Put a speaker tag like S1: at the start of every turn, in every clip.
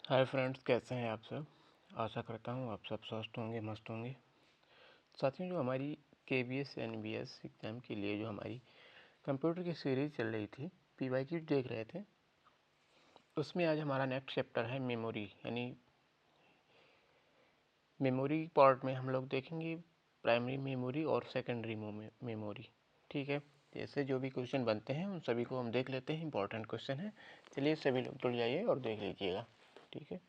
S1: Hi friends, कैसे हैं आप सब। आशा करता हूँ आप सब स्वस्थ होंगे, मस्त होंगे। साथियों, जो हमारी KVS NBS एग्ज़ाम के लिए जो हमारी कंप्यूटर की सीरीज़ चल रही थी, PYQ देख रहे थे, उसमें आज हमारा नेक्स्ट चैप्टर है मेमोरी। यानी मेमोरी पार्ट में हम लोग देखेंगे प्राइमरी मेमोरी और सेकेंडरी मेमोरी। ठीक है, जैसे जो भी क्वेश्चन बनते हैं उन सभी को हम देख लेते हैं। इंपॉर्टेंट क्वेश्चन है, चलिए सभी लोग जुड़ जाइए और देख लीजिएगा। ठीक है,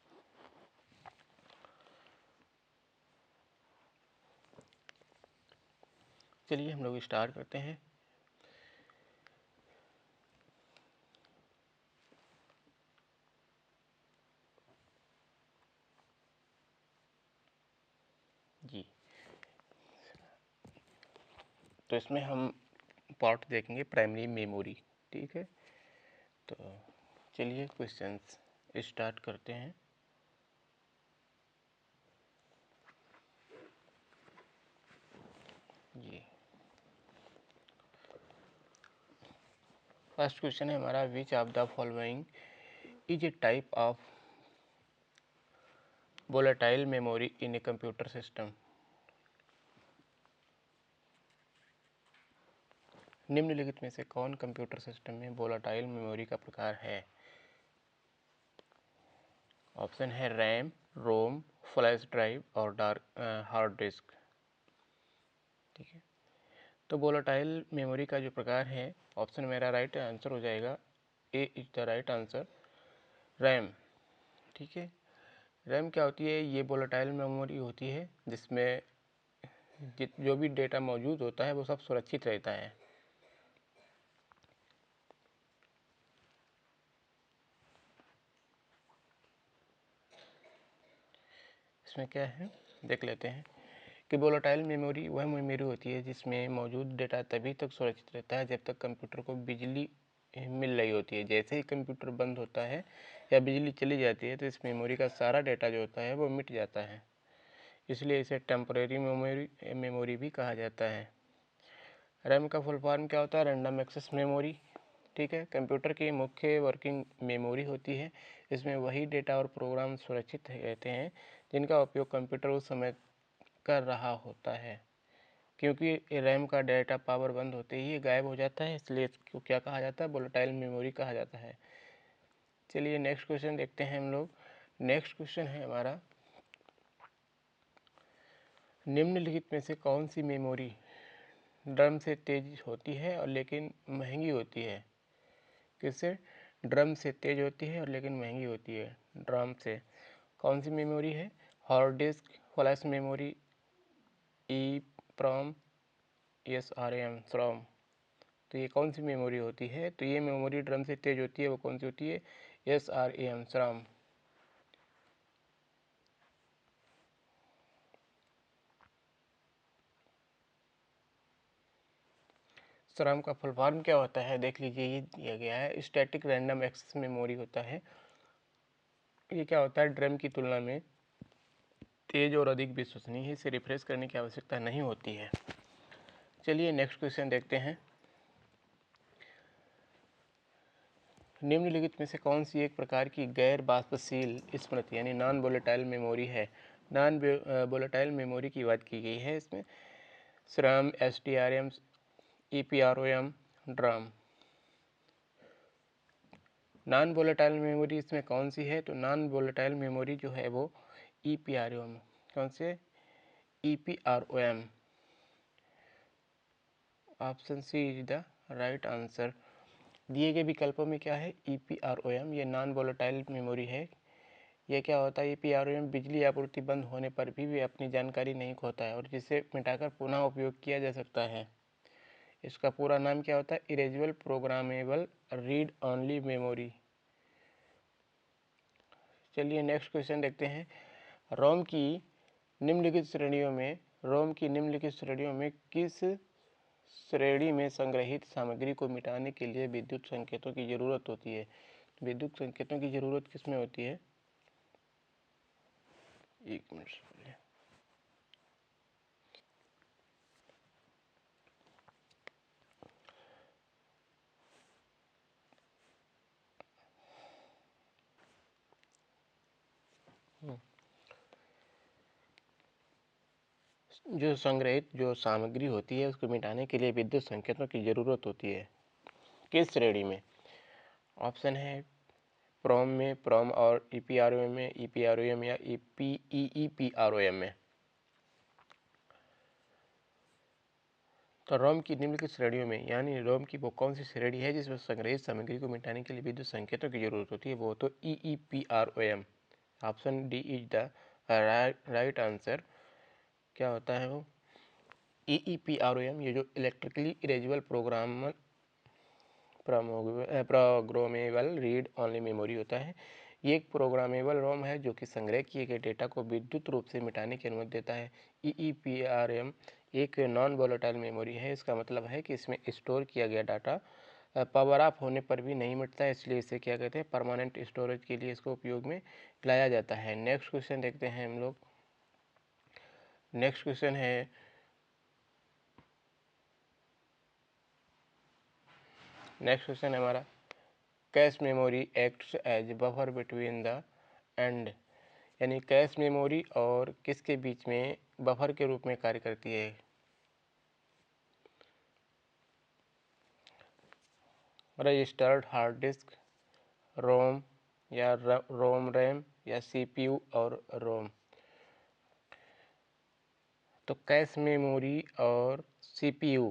S1: चलिए हम लोग स्टार्ट करते हैं। जी, तो इसमें हम पार्ट देखेंगे प्राइमरी मेमोरी। ठीक है, तो चलिए क्वेश्चंस स्टार्ट करते हैं। जी, फर्स्ट क्वेश्चन है हमारा, which of the following is a type of volatile memory in a computer system. निम्नलिखित में से कौन कंप्यूटर सिस्टम में वोलेटाइल मेमोरी का प्रकार है। ऑप्शन है रैम, रोम, फ्लैश ड्राइव और हार्ड डिस्क। ठीक है, तो वोलेटाइल मेमोरी का जो प्रकार है, ऑप्शन मेरा राइट आंसर हो जाएगा, A is the right answer, RAM. ठीक है, रैम क्या होती है, ये वोलेटाइल मेमोरी होती है जिसमें जो भी डेटा मौजूद होता है वो सब सुरक्षित रहता है। इसमें क्या है देख लेते हैं कि वोलेटाइल मेमोरी वह मेमोरी होती है जिसमें मौजूद डेटा तभी तक सुरक्षित रहता है जब तक कंप्यूटर को बिजली मिल रही होती है। जैसे ही कंप्यूटर बंद होता है या बिजली चली जाती है तो इस मेमोरी का सारा डेटा जो होता है वो मिट जाता है, इसलिए इसे टेम्परेरी मेमोरी भी कहा जाता है। रैम का फुल फॉर्म क्या होता है, रैंडम एक्सेस मेमोरी। ठीक है, कंप्यूटर की मुख्य वर्किंग मेमोरी होती है। इसमें वही डेटा और प्रोग्राम सुरक्षित रहते हैं जिनका उपयोग कंप्यूटर उस समय कर रहा होता है। क्योंकि रैम का डेटा पावर बंद होते ही गायब हो जाता है, इसलिए इसको क्या कहा जाता है, वोलेटाइल मेमोरी कहा जाता है। चलिए नेक्स्ट क्वेश्चन देखते हैं हम लोग। नेक्स्ट क्वेश्चन है हमारा, निम्नलिखित में से कौन सी मेमोरी ड्रम से तेज होती है और लेकिन महंगी होती है। किससे, ड्रम से तेज होती है और लेकिन महंगी होती है। ड्रम से कौन सी मेमोरी है, हार्ड डिस्क, फ्लैश मेमोरी, ई प्रॉम, एस आर एम श्रॉम। तो ये कौन सी मेमोरी होती है, तो ये मेमोरी ड्रम से तेज होती है, वो कौन सी होती है, एस आर एम श्रॉम। श्रॉम का फुल फॉर्म क्या होता है देख लीजिए, ये दिया गया है, स्टैटिक रैंडम एक्सेस मेमोरी होता है। ये क्या होता है, ड्रम की तुलना में तेज और अधिक विश्वसनीय है, इसे रिफ्रेश करने की आवश्यकता नहीं होती है। चलिए नेक्स्ट क्वेश्चन देखते हैं। निम्नलिखित में से कौन सी एक प्रकार की गैर वाष्पशील स्मृति यानी नॉन वोलेटाइल मेमोरी है। नॉन वोलेटाइल मेमोरी की बात की गई है इसमें, SRAM, STRM, EPROM, drum. Non volatile memory इसमें कौन सी है, तो नॉन वोलेटाइल मेमोरी जो है वो EPROM। कौन से, EPROM। Option C is the right answer. दिए गए विकल्पों में क्या है, EPROM ये नॉन वोलेटाइल मेमोरी है। ये क्या होता है, EPROM बिजली आपूर्ति बंद होने पर भी अपनी जानकारी नहीं खोता है और जिसे मिटाकर पुनः उपयोग किया जा सकता है। इसका पूरा नाम क्या होता है, erasable programmable read only memory. चलिए नेक्स्ट क्वेश्चन देखते हैं। रोम की निम्नलिखित श्रेणियों में किस श्रेणी में संग्रहित सामग्री को मिटाने के लिए विद्युत संकेतों की जरूरत होती है। विद्युत संकेतों की जरूरत किस में होती है, एक मिनट। जो संग्रहित जो सामग्री होती है उसको मिटाने के लिए विद्युत संकेतों की ज़रूरत होती है। किस श्रेणी में? ऑप्शन है प्रोम में, प्रोम और ईपीआरओएम में, ईपीआरओएम या ईपीआरओएम में। तो रोम की निम्नलिखित श्रेणियों में, यानी रोम की वो कौन सी श्रेणी है जिसमें संग्रहित सामग्री को मिटाने के लिए विद्युत संकेतों की जरूरत होती है? वो तो EPROM. Option D is the right answer. क्या होता है वो? ईपीआरओएम ये जो electrically erasable programmable read only memory होता है, ये एक प्रोग्रामेबल रोम है जो कि संग्रह किए गए डेटा को विद्युत रूप से मिटाने की अनुमति देता है। ईपीआरएम एक नॉन वोलेटाइल मेमोरी है। इसका मतलब है कि इसमें स्टोर किया गया डाटा पावर ऑफ होने पर भी नहीं मिटता है, इसलिए इसे क्या कहते हैं, परमानेंट स्टोरेज के लिए इसको उपयोग में लाया जाता है। नेक्स्ट क्वेश्चन देखते हैं हम लोग। नेक्स्ट क्वेश्चन है हमारा, cache memory acts as buffer between the end, यानी कैश मेमोरी और किसके बीच में बफर के रूप में कार्य करती है? रजिस्टर्ड हार्ड डिस्क, रोम या रोम रैम या सीपीयू और रोम। तो कैश मेमोरी और सीपीयू,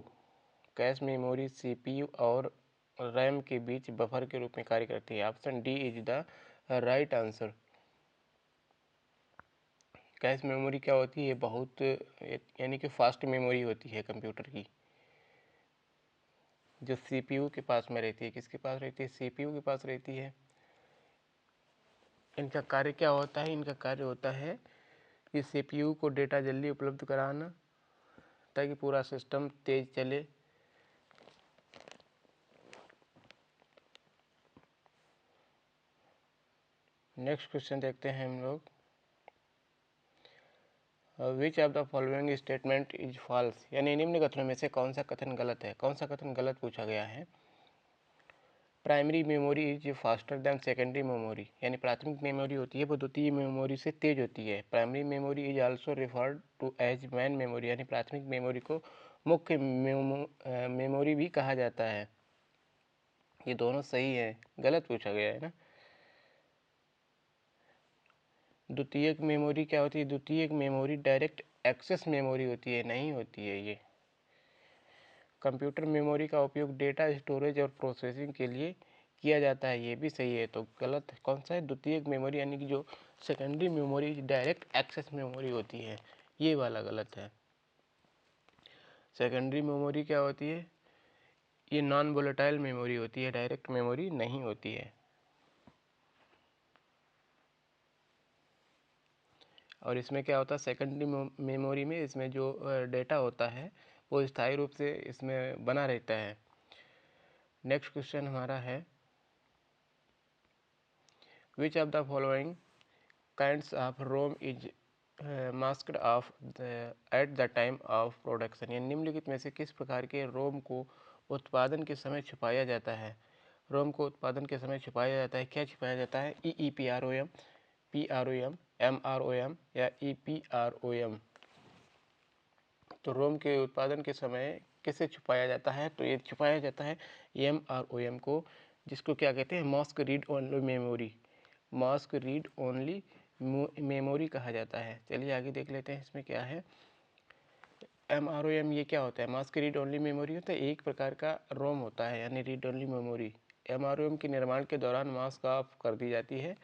S1: कैश मेमोरी सीपीयू और रैम के बीच बफर के रूप में कार्य करती है। Option D is the right answer. Cache memory क्या होती है? बहुत यानी कि फास्ट मेमोरी होती है कंप्यूटर की, जो सीपीयू के पास में रहती है। किसके पास रहती है? सीपीयू के पास रहती है। इनका कार्य क्या होता है? इनका कार्य होता है कि सीपीयू को डेटा जल्दी उपलब्ध कराना ताकि पूरा सिस्टम तेज चले। नेक्स्ट क्वेश्चन देखते हैं हम लोग। Which of the following statement is false, यानी निम्न कथनों में से कौन सा कथन गलत है? कौन सा कथन गलत पूछा गया है? Primary memory is faster than secondary memory, यानी प्राथमिक मेमोरी होती है वो द्वितीय मेमोरी से तेज होती है। Primary memory is also referred to as main memory, यानी प्राथमिक मेमोरी को मुख्य मेमोरी भी कहा जाता है। ये दोनों सही है, गलत पूछा गया है ना। द्वितीयक मेमोरी क्या होती है? द्वितीयक मेमोरी डायरेक्ट एक्सेस मेमोरी होती है, नहीं होती है ये। कंप्यूटर मेमोरी का उपयोग डेटा स्टोरेज और प्रोसेसिंग के लिए किया जाता है, ये भी सही है। तो गलत कौन सा है? द्वितीयक मेमोरी, यानी कि जो secondary memory direct access memory होती है, ये वाला गलत है। सेकेंडरी मेमोरी क्या होती है? ये नॉन वोलेटाइल मेमोरी होती है, डायरेक्ट मेमोरी नहीं होती है। और इसमें क्या होता है? सेकेंडरी मेमोरी में इसमें जो डेटा होता है वो स्थायी रूप से इसमें बना रहता है। नेक्स्ट क्वेश्चन हमारा है, which of the following kinds of ROM is masked off at the time of production, यानी निम्नलिखित में से किस प्रकार के रोम को उत्पादन के समय छुपाया जाता है? रोम को उत्पादन के समय छुपाया जाता है, क्या छुपाया जाता है? ईपीआरओएम, पीआरओएम, एमआरओएम या ईपीआरओएम। तो रोम के उत्पादन के समय किसे छुपाया जाता है? तो ये छुपाया जाता है एमआरओएम को, जिसको क्या कहते हैं? Mask read only memory, mask read only memory कहा जाता है। चलिए आगे देख लेते हैं इसमें क्या है। एमआरओएम ये क्या होता है? मास्क रीड ओनली मेमोरी होता है, एक प्रकार का रोम होता है, यानी रीड ओनली मेमोरी। एमआरओएम के निर्माण के दौरान मास्क ऑफ कर दी जाती है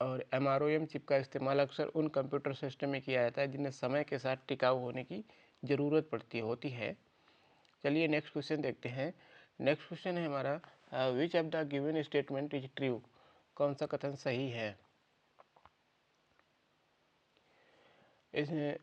S1: और एमआरओएम चिप का इस्तेमाल अक्सर उन कंप्यूटर सिस्टम में किया जाता है जिन्हें समय के साथ टिकाऊ होने की ज़रूरत होती है। चलिए नेक्स्ट क्वेश्चन देखते हैं। नेक्स्ट क्वेश्चन है हमारा, which of the given statement is true, कौन सा कथन सही है? इसमें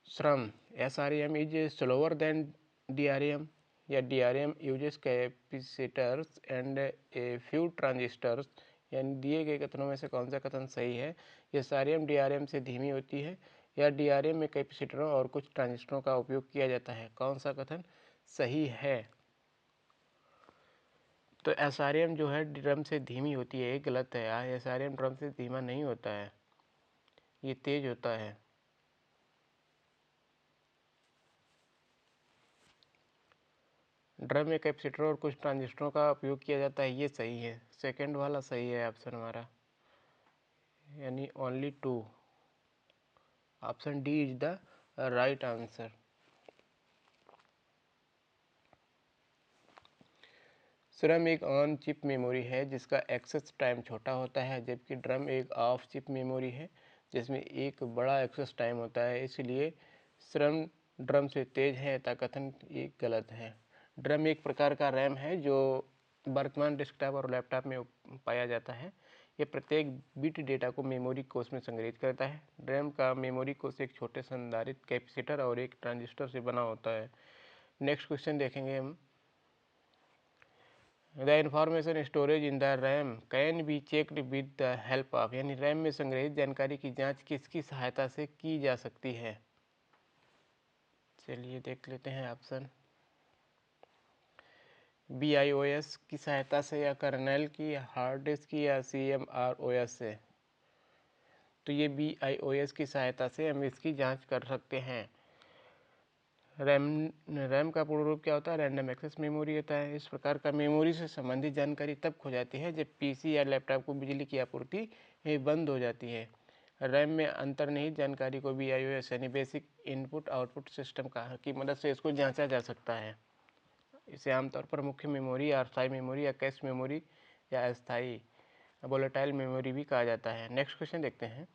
S1: श्रम, SRAM is slower then DRAM, या DRAM uses capacitors and a few transistors, यानी दिए गए कथनों में से कौन सा कथन सही है? SRAM DRAM से धीमी होती है या DRAM में कैपेसिटरों और कुछ ट्रांजिस्टरों का उपयोग किया जाता है? कौन सा कथन सही है? तो SRAM जो है ड्रम से धीमी होती है, ये गलत है। SRAM ड्रम से धीमा नहीं होता है। ये तेज होता है। ड्रम में कैपेसिटर और कुछ ट्रांजिस्टरों का उपयोग किया जाता है, ये सही है। सेकंड वाला सही है ऑप्शन हमारा, यानी only 2। Option D is the right answer. SRAM एक ऑन चिप मेमोरी है जिसका एक्सेस टाइम छोटा होता है, जबकि ड्रम एक ऑफ चिप मेमोरी है जिसमें एक बड़ा एक्सेस टाइम होता है। इसलिए SRAM ड्रम से तेज है, ऐसा कथन ये गलत है। ड्रम एक प्रकार का रैम है जो वर्तमान डेस्कटॉप और लैपटॉप में पाया जाता है। ये प्रत्येक बिट डेटा को मेमोरी कोष में संग्रहित करता है। ड्रम का मेमोरी कोष एक छोटे संधारित्र कैपेसिटर और एक ट्रांजिस्टर से बना होता है। नेक्स्ट क्वेश्चन देखेंगे हम। The information storage in the RAM can be checked with the help of, यानी रैम में संग्रहित जानकारी की जांच किसकी सहायता से की जा सकती है? चलिए देख लेते हैं ऑप्शन। BIOS की सहायता से, या कर्नेल की, या हार्ड डिस्क की, या CMROS से। तो ये BIOS की सहायता से हम इसकी जांच कर सकते हैं। रैम का पूर्ण रूप क्या होता है? रैंडम एक्सेस मेमोरी होता है। इस प्रकार का मेमोरी से संबंधित जानकारी तब खो जाती है जब पीसी या लैपटॉप को बिजली की आपूर्ति बंद हो जाती है। रैम में अंतर्निहित जानकारी को BIOS यानी बेसिक इनपुट आउटपुट सिस्टम की मदद से इसको जांचा जा सकता है। इसे आमतौर पर मुख्य मेमोरी या अस्थायी मेमोरी या कैश मेमोरी या अस्थायी वोलेटाइल मेमोरी भी कहा जाता है। नेक्स्ट क्वेश्चन देखते हैं।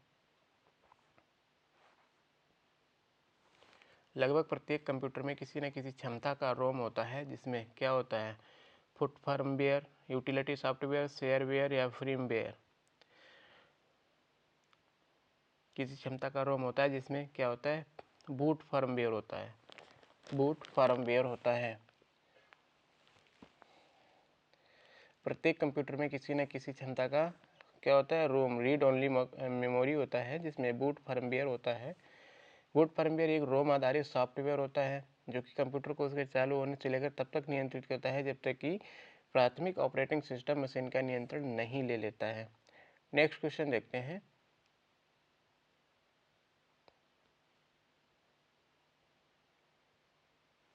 S1: लगभग प्रत्येक कंप्यूटर में किसी न किसी क्षमता का रोम होता है, जिसमें क्या होता है? Foot firmware, utility software, shareware या फ्रीमवेयर। किसी क्षमता का रोम होता है जिसमें क्या होता है? बूट फर्मवेयर होता है। बूट फर्मवेयर होता है। प्रत्येक कंप्यूटर में किसी न किसी क्षमता का क्या होता है? रोम, रीड ओनली मेमोरी होता है, जिसमें बूट फर्मवेयर होता है। बूट फर्मवेयर एक रोम आधारित सॉफ्टवेयर होता है जो कि कंप्यूटर को उसके चालू होने से लेकर तब तक नियंत्रित करता है जब तक कि प्राथमिक ऑपरेटिंग सिस्टम मशीन का नियंत्रण नहीं ले लेता है। नेक्स्ट क्वेश्चन देखते हैं।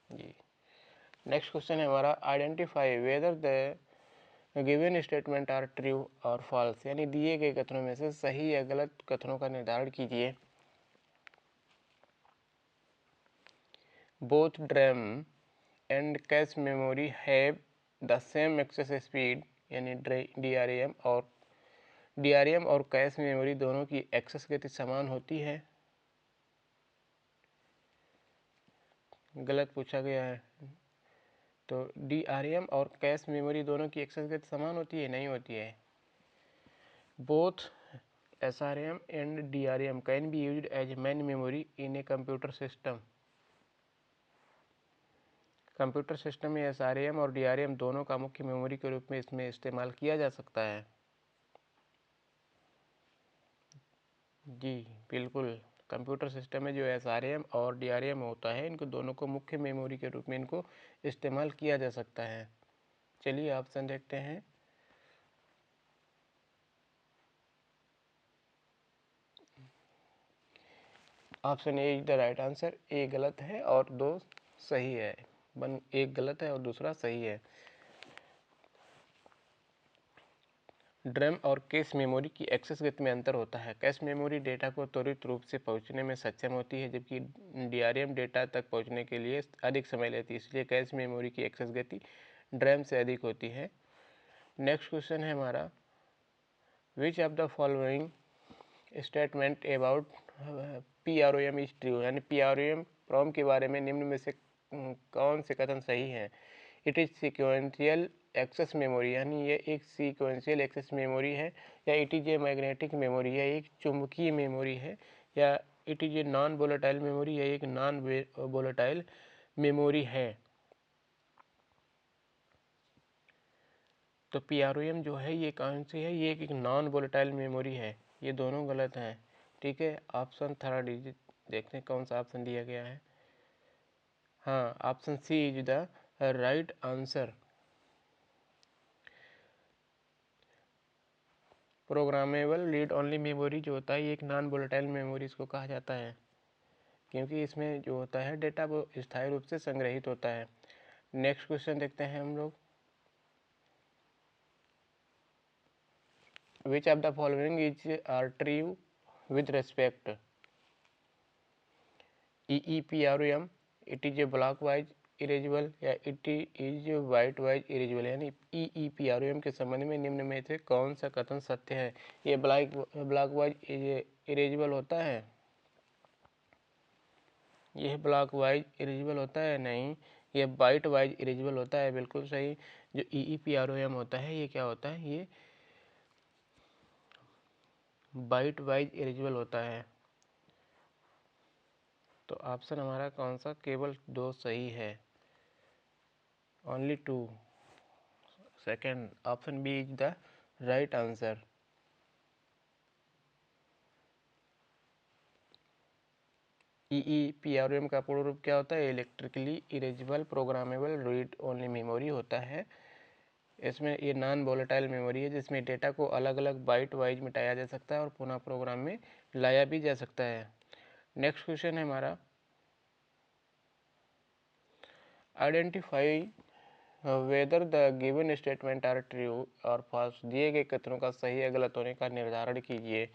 S1: जी, नेक्स्ट क्वेश्चन है हमारा, identify whether the given statement are true और फॉल्स, यानी दिए गए कथनों में से सही या गलत कथनों का निर्धारण कीजिए। Both DRAM and cache memory have the same access speed, यानी DRAM और कैश मेमोरी दोनों की एक्सेस गति समान होती है। गलत पूछा गया है। तो DRAM और कैश मेमोरी दोनों की एक्सेस गति समान होती है? नहीं होती है। Both SRAM and DRAM can be used as main memory in a computer system. Computer system में SRAM और DRAM दोनों का मुख्य मेमोरी के रूप में इसमें इस्तेमाल किया जा सकता है। जी बिल्कुल, कंप्यूटर सिस्टम में जो SRAM और DRAM होता है, इनको दोनों को मुख्य मेमोरी के रूप में इनको इस्तेमाल किया जा सकता है। चलिए ऑप्शन देखते हैं। Option A is the right answer. A गलत है और दो सही है। एक गलत है और दूसरा सही है। ड्रैम और कैश मेमोरी की एक्सेस गति में अंतर होता है। कैश मेमोरी डेटा को त्वरित रूप से पहुंचने में सक्षम होती है, जबकि DRAM डेटा तक पहुंचने के लिए अधिक समय लेती है। इसलिए कैश मेमोरी की एक्सेस गति ड्रैम से अधिक होती है। नेक्स्ट क्वेश्चन है हमारा, which of the following statement about PROM is true, यानी PROM के बारे में निम्न में से कौन से कथन सही हैं? It is sequential access memory, यानी ये एक सीक्वेंशियल एक्सेस मेमोरी है, या it is a magnetic memory, या एक चुंबकीय मेमोरी है, या it is a non volatile memory, या एक नॉन वोलेटाइल मेमोरी है। तो PROM जो है ये कौन सी है? ये एक नॉन वोलेटाइल मेमोरी है। ये दोनों गलत हैं। ठीक है, ऑप्शन थर्ड देखते हैं कौन सा ऑप्शन दिया गया है। हाँ, option C is the right answer. Programmable read only memory जो होता है ये एक नॉन वोलेटाइल मेमोरी इसको कहा जाता है, क्योंकि इसमें जो होता है डेटा वो स्थायी रूप से संग्रहित होता है। नेक्स्ट क्वेश्चन देखते हैं हम लोग। Which of the following is are true with respect EEPROM, it is a block wise erasable या it is byte wise erasable, यानी EEPROM के संबंध में निम्न में से कौन सा कथन सत्य है। ये ब्लॉक वाइज इरेजेबल होता है, यह ब्लॉक वाइज इरेजेबल होता है, नहीं ये बाइट वाइज इरेजेबल होता है, बिल्कुल सही। जो EEPROM होता है ये क्या होता है, ये बाइट वाइज इरेजेबल होता है। तो ऑप्शन हमारा कौन सा, केवल 2 सही है, only 2। Second option B is the right answer. EEPROM का पूर्ण रूप क्या होता है, electrically erasable programmable read only memory होता है। इसमें ये नॉन वोलेटाइल मेमोरी है जिसमें डेटा को अलग अलग बाइट वाइज मिटाया जा सकता है और पुनः प्रोग्राम में लाया भी जा सकता है। नेक्स्ट क्वेश्चन है हमारा, identify whether the given statement are true और फॉल्स, दिए गए कथनों का सही या गलत होने का निर्धारण कीजिए।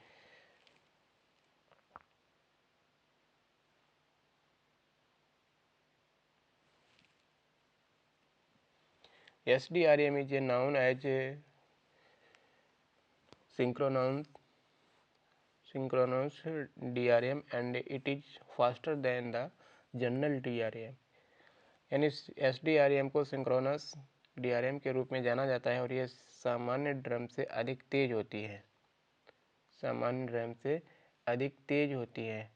S1: SDRM is known as synchronous DRM and it is faster than the general DRM, यानी SDRM को सिंक्रोनस DRM के रूप में जाना जाता है और यह सामान्य ड्रम से अधिक तेज होती है, सामान्य ड्रम से अधिक तेज होती है।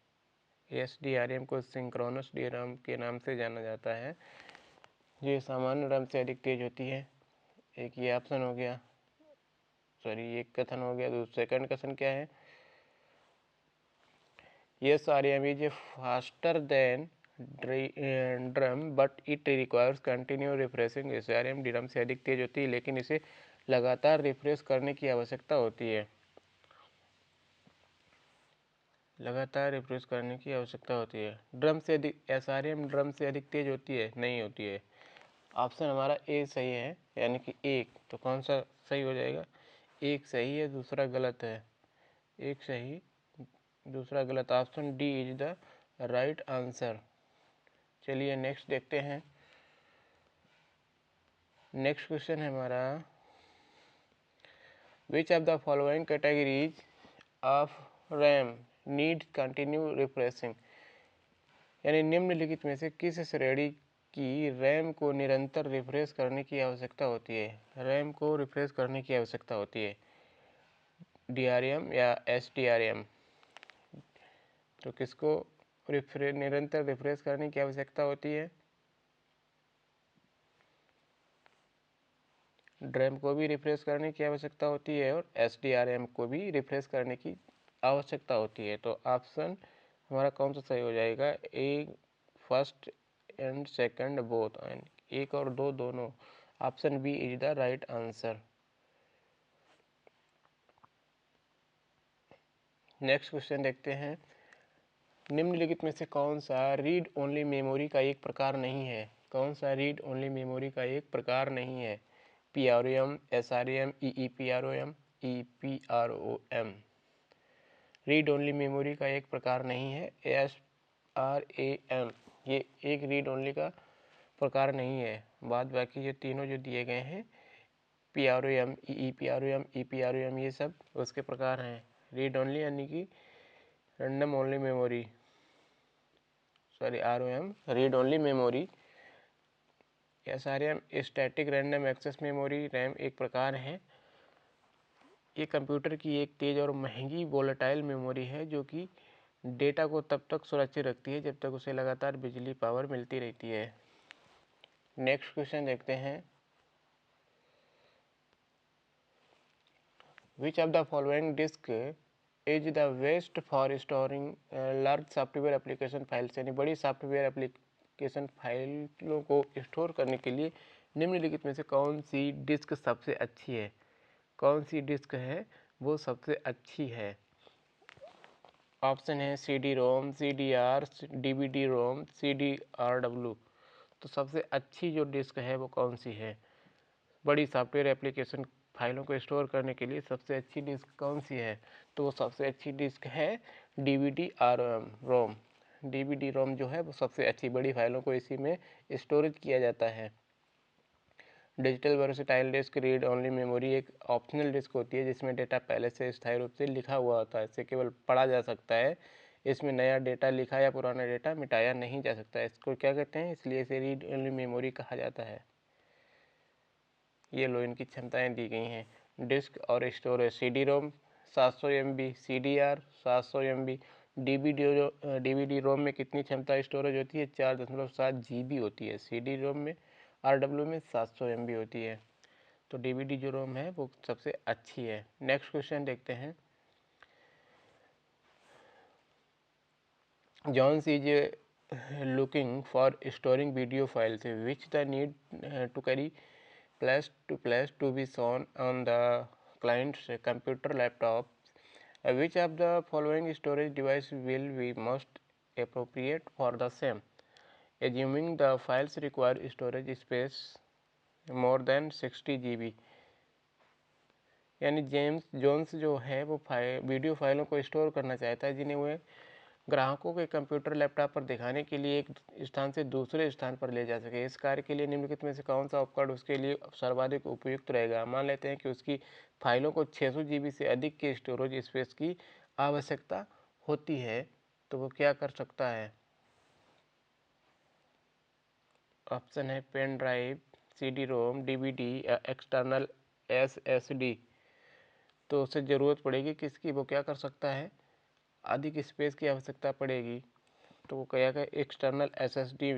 S1: SDRM को सिंक्रोनस DRM के नाम से जाना जाता है, ये सामान्य ड्रम से अधिक तेज होती है। एक ये ऑप्शन हो गया, सॉरी एक कथन हो गया। दूसरा सेकंड कथन क्या है, SRM is faster than drum but it requires continuous refreshing। SRM drum से अधिक तेज होती है लेकिन इसे लगातार रिफ्रेश करने की आवश्यकता होती है, लगातार रिफ्रेश करने की आवश्यकता होती है। ड्रम से अधिक SRM ड्रम से अधिक तेज होती है, नहीं होती है। ऑप्शन हमारा ए सही है, यानी कि एक, तो कौन सा सही हो जाएगा, एक सही है दूसरा गलत है, एक सही दूसरा गलत, option D is the right answer. चलिए नेक्स्ट देखते हैं। नेक्स्ट क्वेश्चन है हमारा, which of the following categories of RAM need continue refreshing, यानी निम्नलिखित में से किस श्रेणी की रैम को निरंतर रिफ्रेश करने की आवश्यकता होती है, रैम को रिफ्रेश करने की आवश्यकता होती है, DRM या SDRM। तो किसको निरंतर रिफ्रेश करने की आवश्यकता होती है, ड्रैम को भी रिफ्रेश करने की आवश्यकता होती है और SDRM को भी रिफ्रेश करने की आवश्यकता होती है। तो ऑप्शन हमारा कौन सा सही हो जाएगा, A first and second both, and एक और दो दोनों, option B is the right answer. Next question देखते हैं, निम्नलिखित में से कौन सा रीड ओनली मेमोरी का एक प्रकार नहीं है, कौन सा रीड ओनली मेमोरी का एक प्रकार नहीं है, PROM, SRAM, EEPROM, EPROM। Read only memory का एक प्रकार नहीं है, SRAM ये एक रीड ओनली का प्रकार नहीं है। बाद बाकी जो तीनों जो दिए गए हैं PROM, EEPROM, EPROM ये सब उसके प्रकार हैं। रीड ओनली यानी कि random only memory, sorry ROM read only memory, SRAM static random access memory RAM एक प्रकार है। ये कंप्यूटर की एक तेज और महंगी वोलेटाइल मेमोरी है जो कि डेटा को तब तक सुरक्षित रखती है जब तक उसे लगातार बिजली पावर मिलती रहती है। नेक्स्ट क्वेश्चन देखते हैं, which of the following disk is the best for storing large software application files, यानी बड़ी सॉफ्टवेयर एप्लीकेशन फाइलों को स्टोर करने के लिए निम्नलिखित में से कौन सी डिस्क सबसे अच्छी है, कौन सी डिस्क है वो सबसे अच्छी है? ऑप्शन है C D ROM, C D R, D V D ROM, C D R W. तो सबसे अच्छी जो डिस्क है वो कौन सी है? बड़ी सॉफ्टवेयर एप्लीकेशन फाइलों को स्टोर करने के लिए सबसे अच्छी डिस्क कौन सी है? तो वो सबसे अच्छी डिस्क है D V D R ROM. D V D ROM जो है वो सबसे अच्छी, बड़ी फाइलों को इसी में स्टोरेज किया जाता है। Digital versatile disk read only memory एक ऑप्शनल डिस्क होती है जिसमें डेटा पहले से स्थायी रूप से लिखा हुआ होता है, इसे केवल पढ़ा जा सकता है। इसमें नया डेटा लिखा या पुराना डेटा मिटाया नहीं जा सकता। इसको क्या कहते हैं? इसलिए इसे रीड ओनली मेमोरी कहा जाता है। ये लो इनकी क्षमताएं दी गई हैं। डिस्क और storage, C D ROM 700 MB, C D R 700 MB। D V D ROM में कितनी क्षमता स्टोरेज होती है? 4.7 GB होती है। सी डी रोम में आर डब्ल्यू में 700 MB होती है। तो डी वी डी जो रोम है वो सबसे अच्छी है। नेक्स्ट क्वेश्चन देखते हैं। Jones is looking for storing video files which the need to carry place to be shown on the client's computer laptop. Which of the following storage device will be most appropriate for the same? Assuming the files require storage space more than 60 GB। यानी James Jones जो है वो video फाइलों को store करना चाहता है जिन्हें वह ग्राहकों के कंप्यूटर लैपटॉप पर दिखाने के लिए एक स्थान से दूसरे स्थान पर ले जा सके। इस कार्य के लिए निम्नलिखित में से कौन सा उपकरण उसके लिए सर्वाधिक उपयुक्त रहेगा? मान लेते हैं कि उसकी फाइलों को 600 GB से अधिक के स्टोरेज स्पेस की आवश्यकता होती है, तो वो क्या कर सकता है? ऑप्शन है pen drive, C D ROM, D V D या एक्सटर्नल SSD। तो उसे ज़रूरत पड़ेगी किसकी? वो क्या कर सकता है? अधिक स्पेस की आवश्यकता पड़ेगी, तो वो क्या है? External SSD।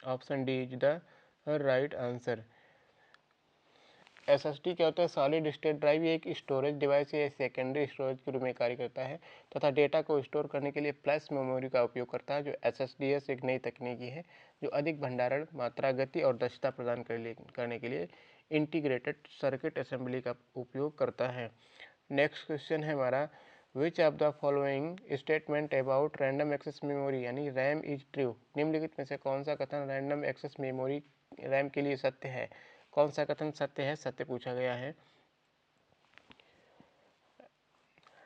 S1: Option D is the right answer. SSD क्या होता है? Solid state drive. ये एक स्टोरेज डिवाइस या सेकेंडरी स्टोरेज के रूप में कार्य करता है तथा डेटा को स्टोर करने के लिए फ्लैश मेमोरी का उपयोग करता है। जो SSDS एक नई तकनीकी है जो अधिक भंडारण, मात्रा, गति और दक्षता प्रदान करने के लिए इंटीग्रेटेड सर्किट असेंबली का उपयोग करता है। नेक्स्ट क्वेश्चन है हमारा, which of the following statement about random access memory यानी रैम इज ट्रू? निम्नलिखित में से कौन सा कथन रैंडम एक्सेस मेमोरी रैम के लिए सत्य है? कौन सा कथन सत्य है? सत्य पूछा गया है।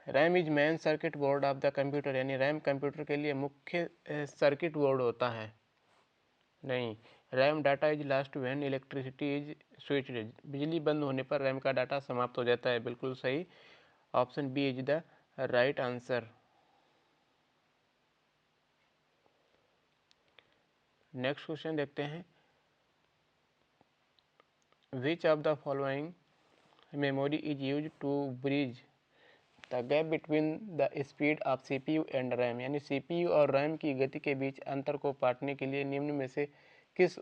S1: RAM is main circuit board of the computer यानी रैम कंप्यूटर के लिए मुख्य सर्किट बोर्ड होता है। नहीं। RAM data is last when electricity is switched. बिजली बंद होने पर रैम का डाटा समाप्त हो जाता है। बिल्कुल सही। Option B is the right answer. Next question देखते हैं। Which of the following memory is use to bridge the gap between the speed of CPU and RAM? यानी CPU और रैम की गति के बीच अंतर को पाटने के लिए निम्न में से किस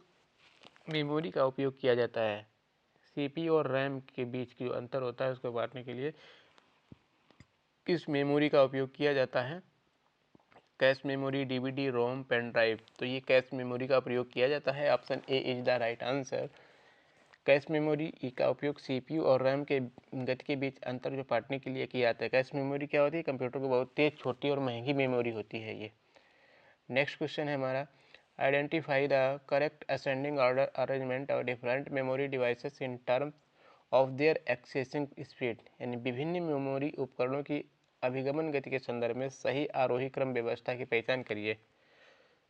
S1: मेमोरी का उपयोग किया जाता है? CPU और रैम के बीच की जो अंतर होता है उसको बांटने के लिए किस मेमोरी का उपयोग किया जाता है? कैश मेमोरी, DVD, रोम, पेन ड्राइव। तो ये कैश मेमोरी का प्रयोग किया जाता है। Option A is the right answer. Cache memory का उपयोग CPU और रैम के गति के बीच अंतर जो पाटने के लिए किया जाता है। कैश मेमोरी क्या होती है? कंप्यूटर को बहुत तेज, छोटी और महंगी मेमोरी होती है ये। नेक्स्ट क्वेश्चन है हमारा, identify the correct ascending order arrangement of different memory devices in terms of their accessing speed. यानी विभिन्न मेमोरी उपकरणों की अभिगमन गति के संदर्भ में सही आरोही क्रम व्यवस्था की पहचान करिए।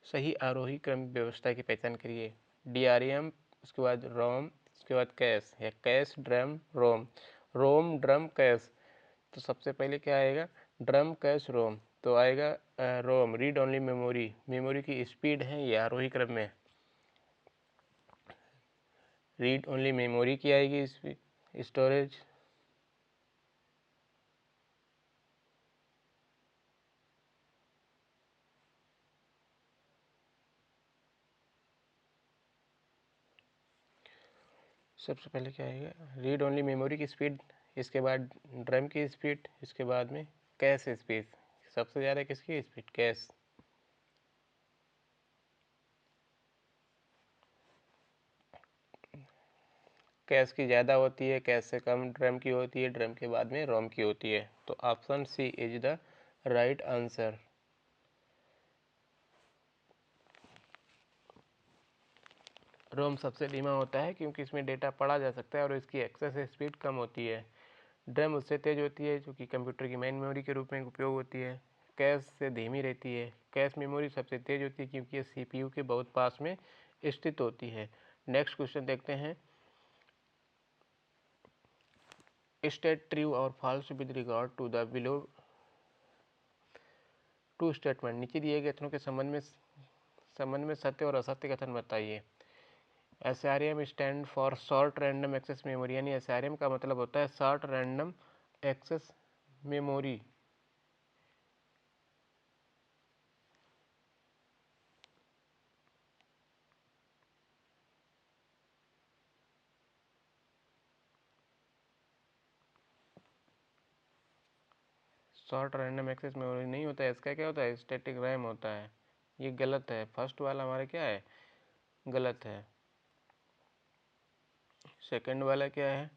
S1: सही आरोही क्रम व्यवस्था की पहचान करिए। DRAM, उसके बाद रोम, उसके बाद कैश या कैश ड्रम रोम, रोम ड्रम कैश। तो सबसे पहले क्या आएगा? ड्रम कैश रोम। तो आएगा रोम रीड ओनली मेमोरी। मेमोरी की स्पीड है ये आरोही क्रम में। रीड ओनली मेमोरी की आएगी स्टोरेज। सबसे पहले क्या आएगा? रीड ओनली मेमोरी की स्पीड, इसके बाद ड्रम की स्पीड, इसके बाद में कैश स्पीड। सबसे ज़्यादा किसकी स्पीड? कैश। कैश की ज़्यादा होती है, कैश से कम ड्रैम की होती है, ड्रैम के बाद में रोम की होती है। तो option C is the right answer. ROM सबसे धीमा होता है क्योंकि इसमें डेटा पढ़ा जा सकता है और इसकी एक्सेस स्पीड कम होती है। ड्रैम उससे तेज़ होती है जो कि कंप्यूटर की मेन मेमोरी के रूप में उपयोग होती है। कैश से धीमी रहती है। कैश मेमोरी सबसे तेज़ होती है क्योंकि ये सीपीयू के बहुत पास में स्थित होती है। नेक्स्ट क्वेश्चन देखते हैं। स्टेट ट्रू और false with regard to the below two statement. नीचे दिए गए कथनों के संबंध में सत्य और असत्य कथन बताइए। SRAM stand for short random access memory, यानी SRAM का मतलब होता है short random access memory. Short random access memory नहीं होता है, इसका क्या होता है, स्टैटिक रैम होता है। ये गलत है, फर्स्ट वाला हमारा क्या है, गलत है। सेकंड वाला क्या है,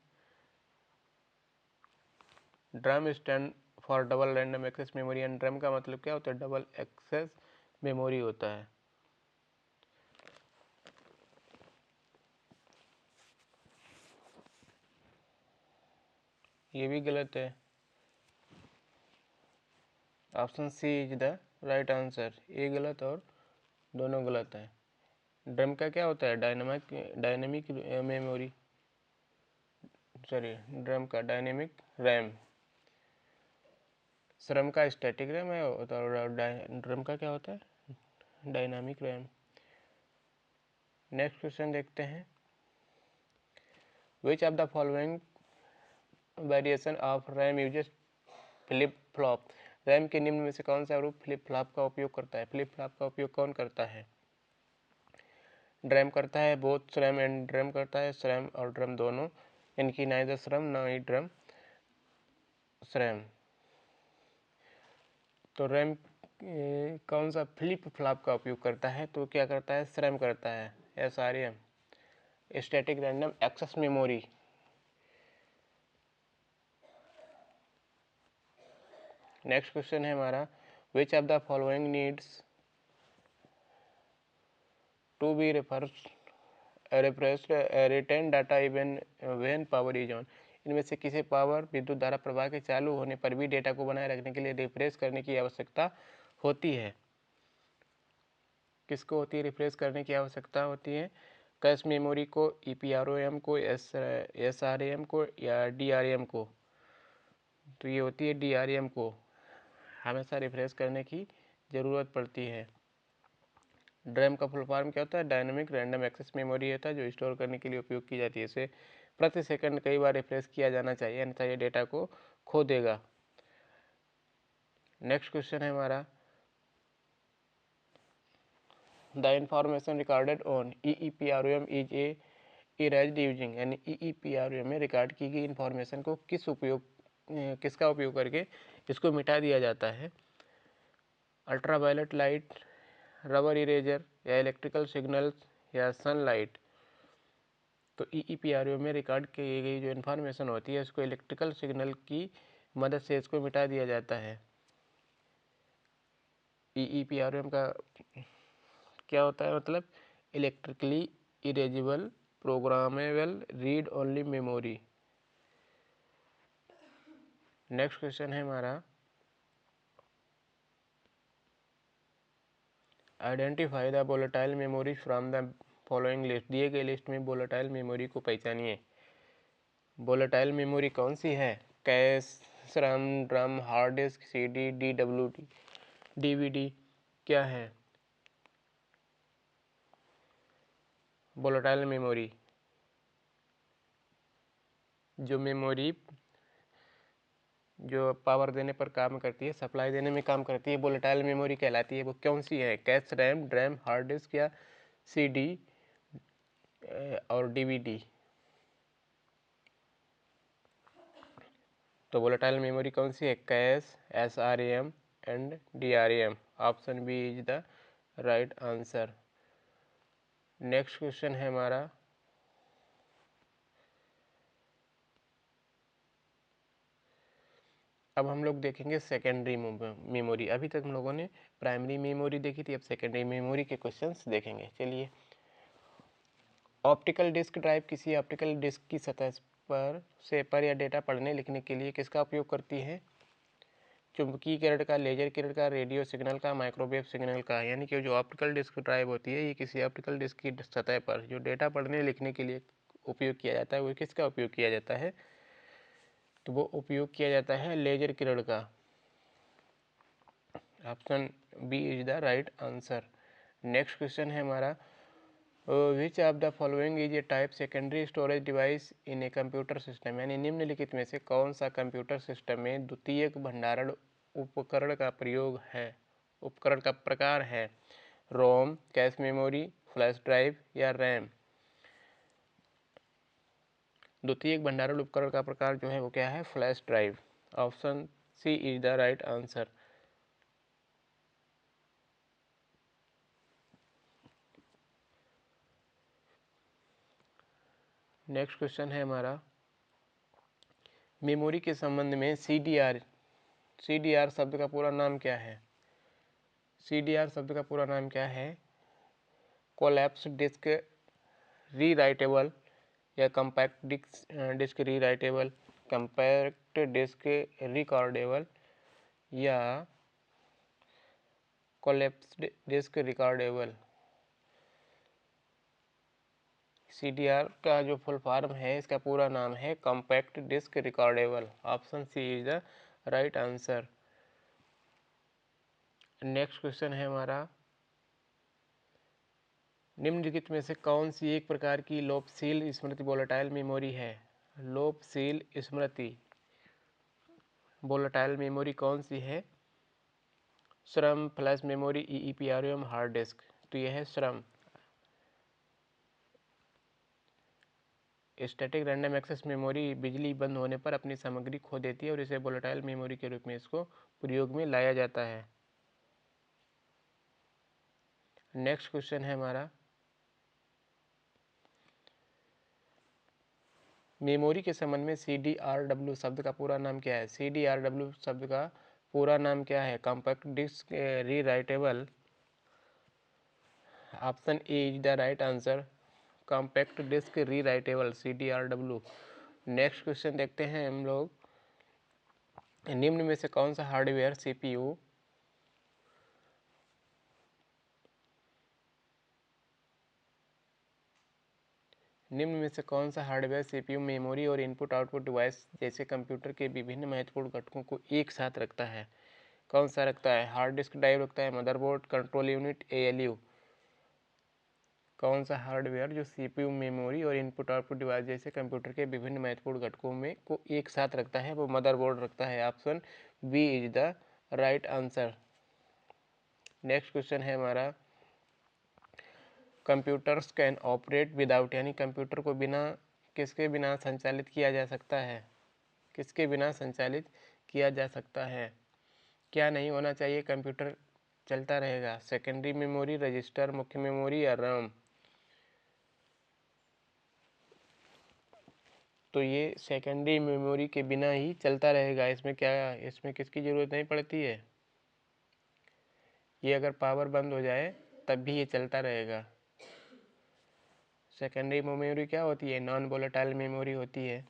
S1: DRAM stand for double random access memory, and DRAM का मतलब क्या होता है, डबल एक्सेस मेमोरी होता है। ये भी गलत है। Option C is the right answer. ये गलत और दोनों गलत है। ड्रम का क्या होता है, डायनेमिक मेमोरी, सॉरी ड्रम का डायनेमिक रैम। श्रम का स्टैटिक रैम है और ड्रम का क्या होता है, डायनामिक रैम। नेक्स्ट क्वेश्चन देखते हैं। Which of the following variation of RAM uses flip flop. RAM के निम्न में से कौन सा रूप फ्लिप फ्लॉप का उपयोग करता है। फ्लिप फ्लॉप का उपयोग कौन करता है, ड्रैम करता है, बोथ श्रैम एंड ड्रैम करता है, श्रैम और ड्रम दोनों, इनकी नाइदर श्रम ना ही ड्रम श्रैम। तो रैम कौन सा फ्लिप फ्लॉप का उपयोग करता है, तो क्या करता है, श्रैम करता है, SRAM static random access memory. Next question है हमारा, which of the following needs to be retain data even when power is on. इनमें से किसी पावर विद्युत धारा प्रवाह के चालू होने पर भी डेटा को बनाए रखने के लिए रिफ्रेश करने की आवश्यकता होती है। किसको होती है, रिफ्रेश करने की आवश्यकता होती है, कैश मेमोरी को, EPROM को, SRAM को या DRAM को। तो ये होती है DRAM को हमेशा रिफ्रेश करने की ज़रूरत पड़ती है। ड्रैम का फुल फॉर्म क्या होता है, डायनेमिक रैंडम एक्सेस मेमोरी होता है जो स्टोर करने के लिए उपयोग की जाती है। इसे प्रति सेकंड कई बार रिफ्रेश किया जाना चाहिए, अन्यथा ये डेटा को खो देगा। नेक्स्ट क्वेश्चन है हमारा, the information recorded on EEPROM is a erased using, यानी EEPROM में रिकॉर्ड की गई इंफॉर्मेशन को किसका उपयोग करके इसको मिटा दिया जाता है। अल्ट्रावायलेट लाइट, रबर इरेजर या इलेक्ट्रिकल सिग्नल्स या सनलाइट। तो EEPROM में रिकॉर्ड की गई जो इन्फॉर्मेशन होती है उसको इलेक्ट्रिकल सिग्नल की मदद से इसको मिटा दिया जाता है। EEPROM का क्या होता है, मतलब electrically erasable programmable read only memory. Next question है हमारा, identify the volatile memory from the following list. दिए गए लिस्ट में वोलेटाइल मेमोरी को पहचानिए। वोलेटाइल मेमोरी कौन सी है, cash, RAM, drum, hard disk, CD, DWD, DVD क्या है वोलेटाइल मेमोरी। जो मेमोरी जो पावर देने पर काम करती है, सप्लाई देने में काम करती है, वोलेटाइल मेमोरी कहलाती है। वो कौन सी है, cache, RAM, DRAM, hard disk या CD और DVD। तो वोलेटाइल मेमोरी कौन सी है, cache, SRAM and DRAM। Option B is the right answer. Next question है हमारा, अब हम लोग देखेंगे सेकेंडरी मेमोरी। अभी तक हम लोगों ने प्राइमरी मेमोरी देखी थी, अब सेकेंडरी मेमोरी के क्वेश्चंस देखेंगे। चलिए, ऑप्टिकल डिस्क ड्राइव किसी ऑप्टिकल डिस्क की सतह पर या डेटा पढ़ने लिखने के लिए किसका उपयोग करती है? चुंबकीय किरण का, लेजर किरण का, रेडियो सिग्नल का, माइक्रोवेव सिग्नल का। यानी कि जो ऑप्टिकल डिस्क ड्राइव होती है, ये किसी ऑप्टिकल डिस्क की सतह पर जो डेटा पढ़ने लिखने के लिए उपयोग किया जाता है, वो किसका उपयोग किया जाता है? तो वो उपयोग किया जाता है लेजर किरण का। Option B is the right answer. Next question है हमारा, which of the following is a type secondary storage device in a computer system. यानी निम्नलिखित में से कौन सा कंप्यूटर सिस्टम में द्वितीयक भंडारण उपकरण का प्रयोग है, उपकरण का प्रकार है? रोम, कैश मेमोरी, फ्लैश ड्राइव या रैम? द्वितीयक भंडारण उपकरण का प्रकार जो है वो क्या है? Flash drive. Option C is the right answer. Next question है हमारा, मेमोरी के संबंध में सीडीआर शब्द का पूरा नाम क्या है? सीडीआर शब्द का पूरा नाम क्या है? कोलैप्स डिस्क रीराइटेबल या compact disk rewritable, compact disk recordable या कोलैप्स्ड डिस्क रिकॉर्डेबल? सीडीआर का जो फुल फॉर्म है, इसका पूरा नाम है compact disk recordable. Option C is the right answer. Next question है हमारा, निम्नलिखित में से कौन सी एक प्रकार की लोपशील स्मृति वोलेटाइल मेमोरी है? लोपशील स्मृति वोलेटाइल मेमोरी कौन सी है? श्रम, फ्लैश मेमोरी, ईईपीआरएम, हार्ड डिस्क। तो यह है श्रम। स्टैटिक रैंडम एक्सेस मेमोरी बिजली बंद होने पर अपनी सामग्री खो देती है और इसे वोलेटाइल मेमोरी के रूप में इसको प्रयोग में लाया जाता है। नेक्स्ट क्वेश्चन है हमारा, मेमोरी के संबंध में CDRW शब्द का पूरा नाम क्या है? CDRW शब्द का पूरा नाम क्या है? Compact disk rewritable. Option A is the right answer, compact disk rewritable, CDRW। Next question देखते हैं हम लोग, निम्न में से कौन सा हार्डवेयर CPU निम्न में से कौन सा हार्डवेयर CPU मेमोरी और इनपुट आउटपुट डिवाइस जैसे कंप्यूटर के विभिन्न महत्वपूर्ण घटकों को एक साथ रखता है? कौन सा रखता है? हार्ड डिस्क ड्राइव रखता है, मदरबोर्ड, कंट्रोल यूनिट, ALU। कौन सा हार्डवेयर जो CPU मेमोरी और इनपुट आउटपुट डिवाइस जैसे कंप्यूटर के विभिन्न महत्वपूर्ण घटकों में को एक साथ रखता है? वो मदरबोर्ड रखता है। Option B is the right answer. Next question है हमारा, कंप्यूटर्स कैन ऑपरेट विदाउट, यानी कंप्यूटर को बिना किसके बिना संचालित किया जा सकता है? किसके बिना संचालित किया जा सकता है? क्या नहीं होना चाहिए? कंप्यूटर चलता रहेगा। सेकेंडरी मेमोरी, रजिस्टर, मुख्य मेमोरी या रैम? तो ये सेकेंडरी मेमोरी के बिना ही चलता रहेगा। इसमें क्या, इसमें किसकी ज़रूरत नहीं पड़ती है? ये अगर पावर बंद हो जाए तब भी ये चलता रहेगा। सेकेंडरी मेमोरी क्या होती है? नॉन वोलेटाइल मेमोरी होती है।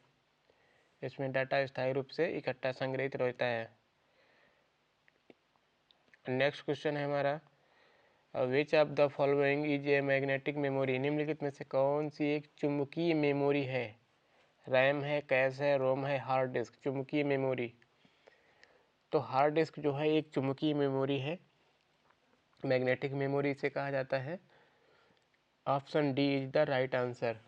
S1: इसमें डाटा स्थायी रूप से इकट्ठा संग्रहित रहता है। नेक्स्ट क्वेश्चन है हमारा, which of the following is a magnetic memory. निम्नलिखित में से कौन सी एक चुंबकीय मेमोरी है? रैम है, कैश है, रोम है, हार्ड डिस्क। चुंबकीय मेमोरी, तो हार्ड डिस्क जो है एक चुंबकीय मेमोरी है, मैग्नेटिक मेमोरी इसे कहा जाता है। Option D is the right answer.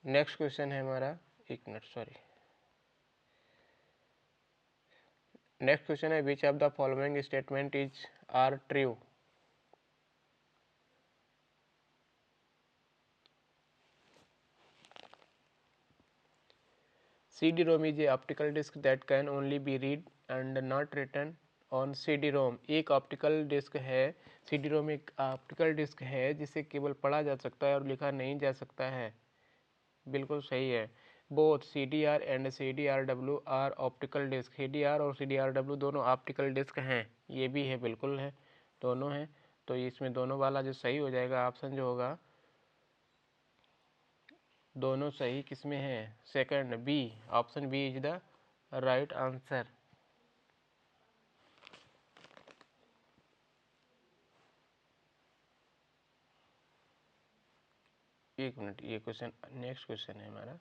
S1: Next question है हमारा, एक मिनट सॉरी, नेक्स्ट क्वेश्चन है, which of the following statement is are true. CD-ROM is a optical disc that can only be read and not written on CD-ROM। एक optical disc है, CD-ROM एक optical disc है जिसे केवल पढ़ा जा सकता है और लिखा नहीं जा सकता है। बिल्कुल सही है। Both CDR and CDRW are optical disk. CDR और CDRW दोनों ऑप्टिकल डिस्क हैं, ये भी है, बिल्कुल है, दोनों हैं। तो इसमें दोनों वाला जो सही हो जाएगा ऑप्शन जो होगा, दोनों सही किसमें है? Second B, option B is the right answer. एक मिनट, ये क्वेश्चन नेक्स्ट क्वेश्चन है हमारा।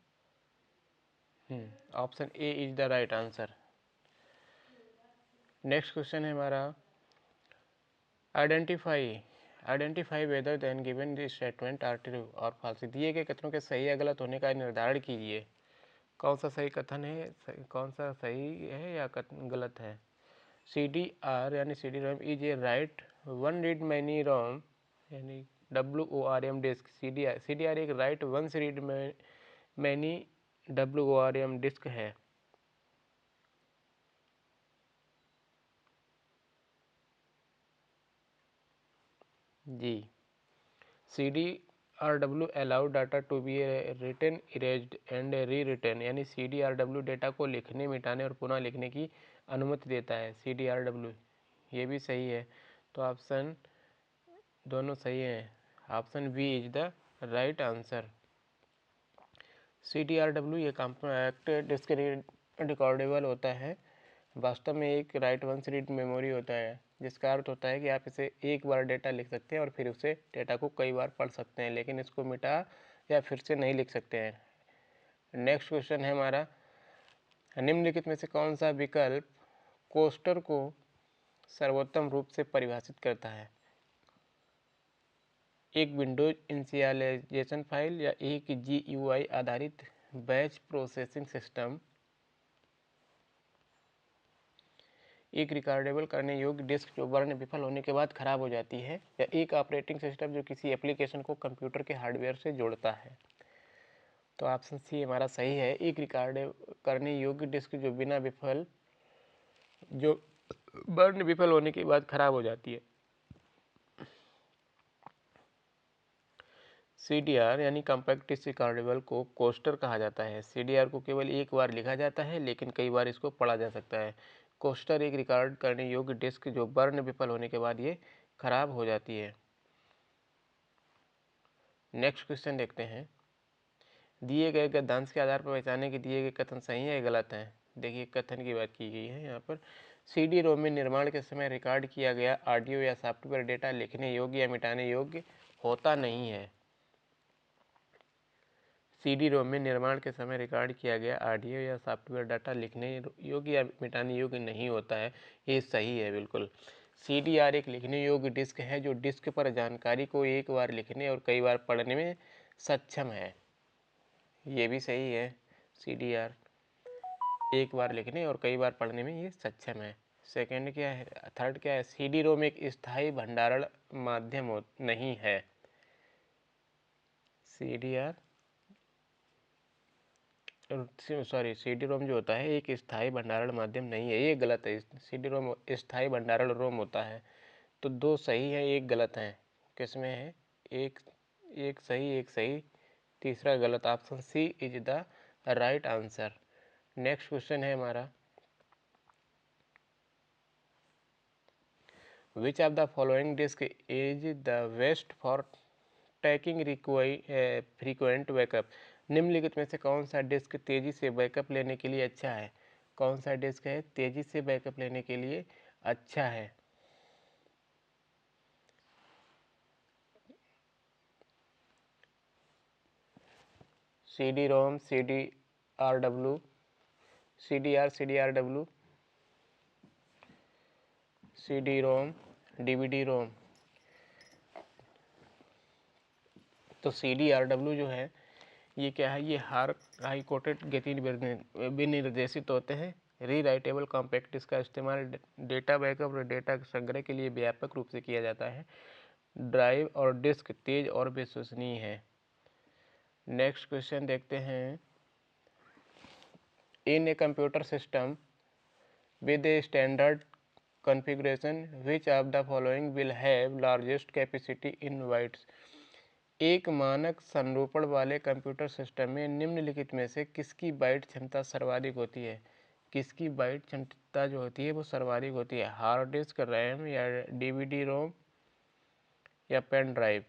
S1: Option A is the right answer. Next question है हमारा, identify whether then given the statement are true और फॉल्स। दिए गए कथनों के सही या गलत होने का निर्धारण कीजिए। कौन सा सही कथन है, कौन सा सही है या गलत है? CDR यानी CD-ROM is a write one read many ROM यानी WORM डिस्क। CDR एक राइट वन से रीड मैनी WORM डिस्क है। जी, CDRW allow data to be written, erased and rewritten यानी CDRW डेटा को लिखने, मिटाने और पुनः लिखने की अनुमति देता है। CDRW ये भी सही है, तो ऑप्शन दोनों सही हैं। Option B is the right answer. CDRW ये कॉम्पैक्ट डिस्क रिकॉर्डेबल होता है। वास्तव में एक राइट वन से रीड मेमोरी होता है, जिसका अर्थ होता है कि आप इसे एक बार डेटा लिख सकते हैं और फिर उसे डेटा को कई बार पढ़ सकते हैं, लेकिन इसको मिटा या फिर से नहीं लिख सकते हैं। नेक्स्ट क्वेश्चन है हमारा, निम्नलिखित में से कौन सा विकल्प कोस्टर को सर्वोत्तम रूप से परिभाषित करता है? एक विंडोज इनिशियलाइजेशन फाइल या एक GUI आधारित बैच प्रोसेसिंग सिस्टम, एक रिकॉर्डेबल करने योग्य डिस्क जो वर्ण विफल होने के बाद खराब हो जाती है, या एक ऑपरेटिंग सिस्टम जो किसी एप्लीकेशन को कंप्यूटर के हार्डवेयर से जोड़ता है। तो ऑप्शन सी हमारा सही है, एक रिकॉर्ड करने योग्य डिस्क जो जो वर्ण विफल होने के बाद खराब हो जाती है। CDR यानी कॉम्पैक्ट डिस्क रिकॉर्डेबल को कोस्टर कहा जाता है। CDR को केवल एक बार लिखा जाता है, लेकिन कई बार इसको पढ़ा जा सकता है। कोस्टर एक रिकॉर्ड करने योग्य डिस्क जो वर्ण विफल होने के बाद ये खराब हो जाती है। नेक्स्ट क्वेश्चन देखते हैं, दिए गए गद्यांश के आधार पर पहचाने कि दिए गए कथन सही है या गलत हैं। देखिए कथन की बात की गई है यहाँ पर, CD-ROM में निर्माण के समय रिकॉर्ड किया गया ऑडियो या सॉफ्टवेयर डेटा लिखने योग्य या मिटाने योग्य होता नहीं है। CD-ROM में निर्माण के समय रिकॉर्ड किया गया ऑडियो या सॉफ्टवेयर डाटा लिखने योग्य या मिटाने योग्य नहीं होता है, ये सही है बिल्कुल। CDR एक लिखने योग्य डिस्क है जो डिस्क पर जानकारी को एक बार लिखने और कई बार पढ़ने में सक्षम है, ये भी सही है। CDR एक बार लिखने और कई बार पढ़ने में ये सक्षम है। सेकंड क्या है, थर्ड क्या है, CD-ROM एक स्थायी भंडारण माध्यम नहीं है। CD-ROM जो होता है एक स्थायी भंडारण माध्यम नहीं है, ये गलत है। CD-ROM स्थायी भंडारण रोम होता है। तो दो सही है, एक गलत है। किसमें है? एक सही, तीसरा गलत। Option C is the right answer. Next question है हमारा, which of the following disk is the best for taking frequent backup. निम्नलिखित में से कौन सा डिस्क तेजी से बैकअप लेने के लिए अच्छा है? कौन सा डिस्क है तेजी से बैकअप लेने के लिए अच्छा है? CD-ROM, CDRW, CDR-CDRW, CD-ROM, DVD-ROM। तो CDRW जो है ये क्या है, ये हाई कोटेड गति विनिर्देशित होते हैं। रीराइटेबल कॉम्पैक्ट डिस्क का इस्तेमाल डेटा बैकअप और डेटा संग्रह के लिए व्यापक रूप से किया जाता है। ड्राइव और डिस्क तेज और विश्वसनीय है। नेक्स्ट क्वेश्चन देखते हैं, in a computer system with a standard configuration which of the following will have largest capacity in bytes। एक मानक संरूपण वाले कंप्यूटर सिस्टम में निम्नलिखित में से किसकी बाइट क्षमता सर्वाधिक होती है? किसकी बाइट क्षमता जो होती है वो सर्वाधिक होती है? हार्ड डिस्क, रैम या डीवीडी रोम या पेन ड्राइव?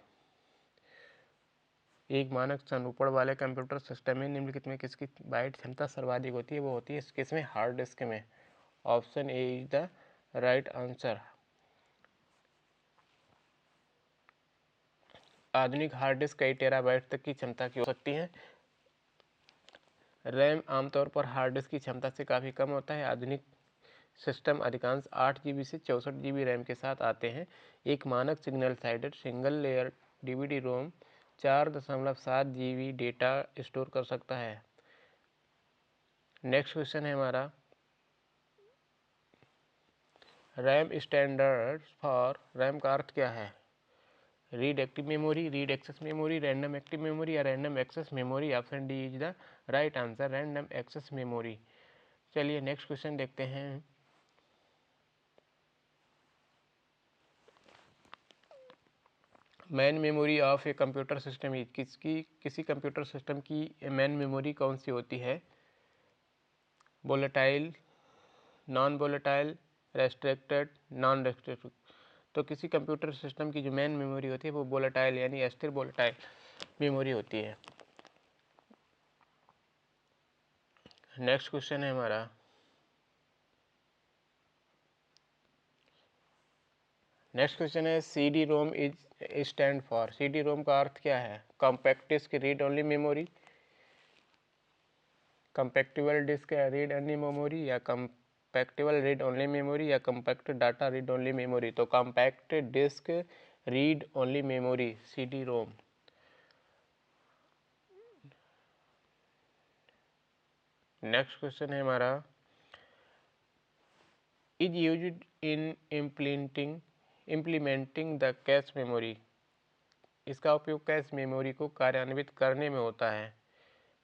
S1: एक मानक संरूपण वाले कंप्यूटर सिस्टम में निम्नलिखित में किसकी बाइट क्षमता सर्वाधिक होती है? वो होती है किसमें? हार्ड डिस्क में। Option A is the right answer. आधुनिक हार्ड डिस्क कई टेराबाइट तक की क्षमता की हो सकती है। रैम आमतौर पर हार्ड डिस्क की क्षमता से काफ़ी कम होता है। आधुनिक सिस्टम अधिकांश 8 GB से 64 GB रैम के साथ आते हैं। एक मानक signal sided single layer DVD ROM 4.7 GB data store कर सकता है। नेक्स्ट क्वेश्चन है हमारा, रैम स्टैंडर्ड फॉर रैम का अर्थ क्या है? Read active memory, read access memory, random active memory या random access memory? Option D is the right answer, random access memory. चलिए नेक्स्ट क्वेश्चन देखते हैं। Main memory of a computer system किसी computer system की main memory कौन सी होती है? Volatile, non volatile, restricted, non restricted? तो किसी कंप्यूटर सिस्टम की जो मैन मेमोरी होती है वो वोलेटाइल यानी अस्थिर वोलेटाइल मेमोरी होती है। नेक्स्ट क्वेश्चन है हमारा, नेक्स्ट क्वेश्चन है C D ROM is stand for? C D ROM का अर्थ क्या है? Compact disc read only memory, compactible disc read only memory या कंपैक्टिबल रीड ओनली मेमोरी या compact data read only memory? तो compact disc read only memory, C D ROM. Next question है हमारा, is used in implementing the cache memory? इसका उपयोग cash memory को कार्यान्वित करने में होता है।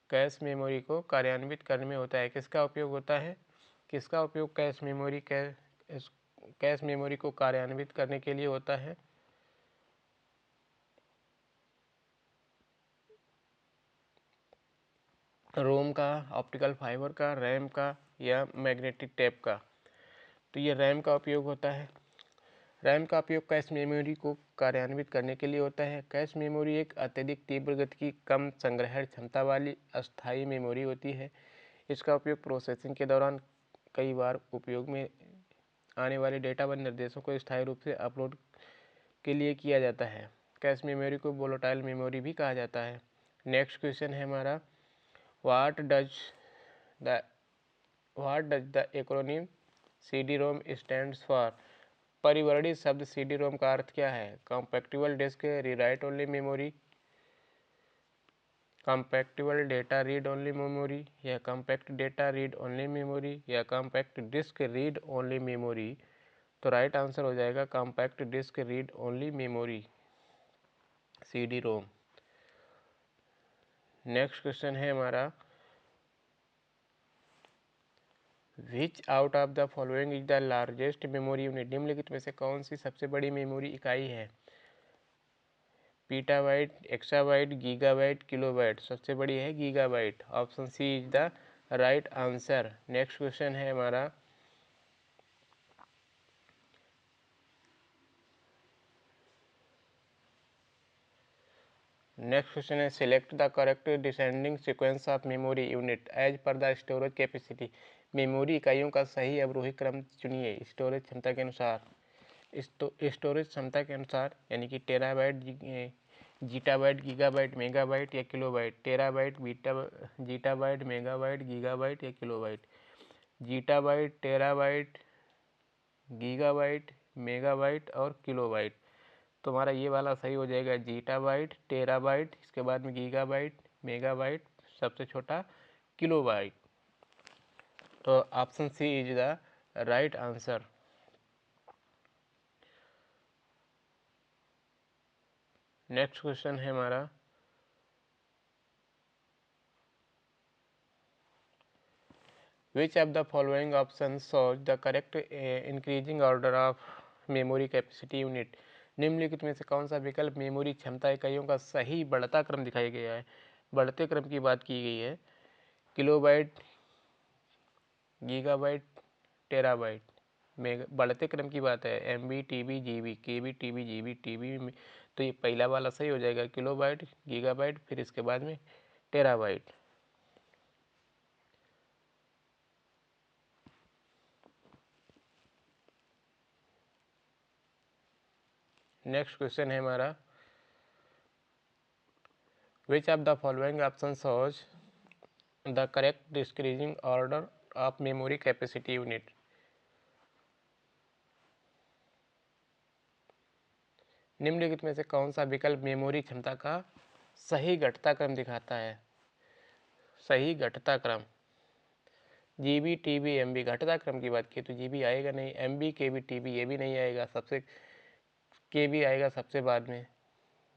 S1: कैश मेमोरी को कार्यान्वित करने में होता है। किसका उपयोग होता है? किसका उपयोग कैश मेमोरी को कार्यान्वित करने के लिए होता है? रोम का, ऑप्टिकल फाइबर का, रैम का या मैग्नेटिक टेप का? तो ये रैम का उपयोग होता है। रैम का उपयोग कैश मेमोरी को कार्यान्वित करने के लिए होता है। कैश मेमोरी एक अत्यधिक तीव्र गति की कम संग्रहण क्षमता वाली अस्थायी मेमोरी होती है। इसका उपयोग प्रोसेसिंग के दौरान कई बार उपयोग में आने वाले डेटा व निर्देशों को स्थायी रूप से अपलोड के लिए किया जाता है। कैश मेमोरी को वोलेटाइल मेमोरी भी कहा जाता है। नेक्स्ट क्वेश्चन है हमारा, what does the acronym CD-ROM stands for? परिवर्णी शब्द CD-ROM का अर्थ क्या है? Compactible disc rewrite only memory, compactible data read only memory या compact data read only memory या compact disc read only memory? तो राइट आंसर हो जाएगा compact disc read only memory, CD-ROM। Next question है हमारा, which out of the following is the largest memory unit? निम्नलिखित में से कौन सी सबसे बड़ी मेमोरी इकाई है? Petabyte, exabyte, gigabyte, kilobyte? सबसे बड़ी है gigabyte. Option C is the right answer. Next question है हमारा, नेक्स्ट क्वेश्चन है select the correct descending sequence of memory unit as per the storage capacity? Memory इकाइयों का सही अवरोही क्रम चुनिए स्टोरेज क्षमता के अनुसार। स्टोरेज क्षमता के अनुसार यानी कि टेराबाइट, जीटाबाइट, गीगाबाइट, मेगाबाइट या किलोबाइट? टेराबाइट, जीटाबाइट, मेगाबाइट, गीगाबाइट या किलोबाइट? जीटाबाइट, टेराबाइट, गीगाबाइट, मेगाबाइट और किलोबाइट? तुम्हारा ये वाला सही हो जाएगा, जीटाबाइट, टेराबाइट, इसके बाद में गीगाबाइट, मेगाबाइट, सबसे छोटा किलोबाइट। तो option C is the right answer. Next question है हमारा, which of the following options shows the correct increasing order of memory capacity unit? निम्नलिखित में से कौन सा विकल्प मेमोरी क्षमता इकाइयों का सही बढ़ता क्रम दिखाया गया है? बढ़ते क्रम की बात की गई है। Kilobyte, gigabyte, terabyte. मेगा बढ़ते क्रम की बात है। MB, TB, GB, KB, TB, GB, TB में तो ये पहला वाला सही हो जाएगा, किलोबाइट, गीगाबाइट, फिर इसके बाद में टेराबाइट। नेक्स्ट क्वेश्चन है हमारा, which of the following option shows the correct decreasing order of memory capacity unit? निम्नलिखित में से कौन सा विकल्प मेमोरी क्षमता का सही घटता क्रम दिखाता है? सही घटता क्रम। GB, TB, MB घटता क्रम की बात की तो GB आएगा नहीं। MB, KB, TB ये भी नहीं आएगा, सबसे KB आएगा सबसे बाद में।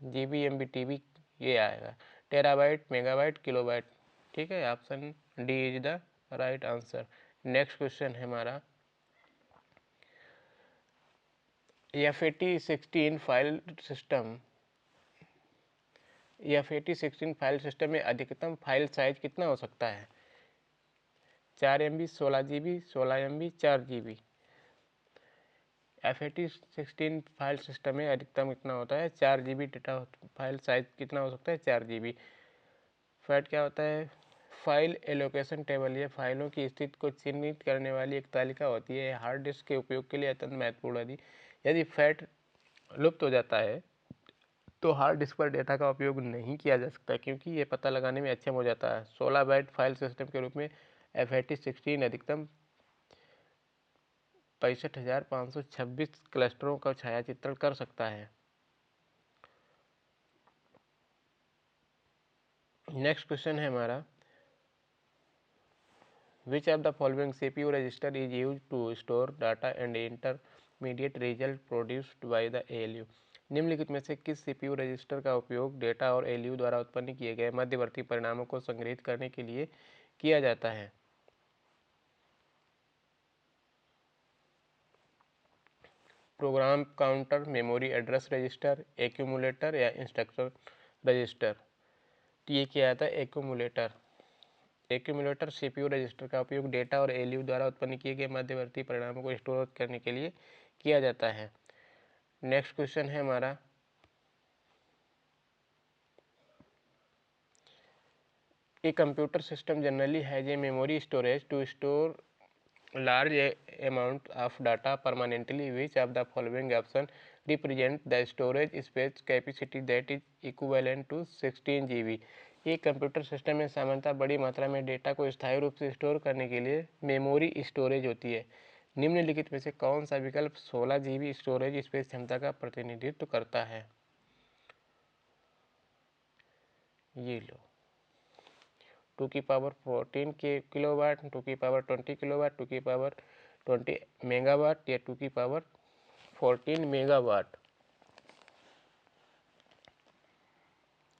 S1: GB, MB, TB ये आएगा। Terabyte, megabyte, kilobyte. ठीक है, option D is the right answer. Next question है हमारा, F8016 file system, F8016 file system में अधिकतम फाइल साइज कितना हो सकता है? 4 MB, 16 GB, 16 MB, 4 GB। F8016 file system में अधिकतम कितना होता है? 4 GB डेटा फाइल साइज कितना हो सकता है? 4 GB। फैट क्या होता है? फाइल एलोकेशन टेबल, ये फाइलों की स्थिति को चिन्हित करने वाली एक तालिका होती है। हार्ड डिस्क के उपयोग के लिए अत्यंत महत्वपूर्ण है। यदि फैट लुप्त हो जाता है तो हार्ड डिस्क पर डेटा का उपयोग नहीं किया जा सकता, क्योंकि ये पता लगाने में अक्षम हो जाता है। 16 बाइट फाइल सिस्टम के रूप में F8016 अधिकतम 65,526 क्लस्टरों का छायाचित्रण कर सकता है। नेक्स्ट क्वेश्चन है हमारा, which of the following CPU register is use to store data and intermediate result produced by the ALU? निम्नलिखित में से किस CPU रजिस्टर का उपयोग डेटा और ALU द्वारा उत्पन्न किए गए मध्यवर्ती परिणामों को संग्रहित करने के लिए किया जाता है? Program counter, memory address register, accumulator या इंस्ट्रक्शन रजिस्टर? तो ये क्या आता है? एक्यूमुलेटर। एक्यूमुलेटर CPU रजिस्टर का उपयोग डेटा और ALU द्वारा उत्पन्न किए गए मध्यवर्ती परिणामों को स्टोर करने के लिए किया जाता है। नेक्स्ट क्वेश्चन है हमारा, a computer system generally has a memory storage to store large amount of data permanently. Which of the following option represent the storage space capacity that is equivalent to 16 GB? एक computer system में सामान्यतः बड़ी मात्रा में data को स्थायी रूप से स्टोर करने के लिए मेमोरी स्टोरेज होती है। निम्नलिखित में से कौन सा विकल्प 16 GB स्टोरेज स्पेस क्षमता का प्रतिनिधित्व करता है? ये लो, 2 की पावर 14 के किलोवाट, 2 की पावर 20 किलोवाट, 2 की पावर 20 मेगावाट या 2 की पावर 14 मेगावाट।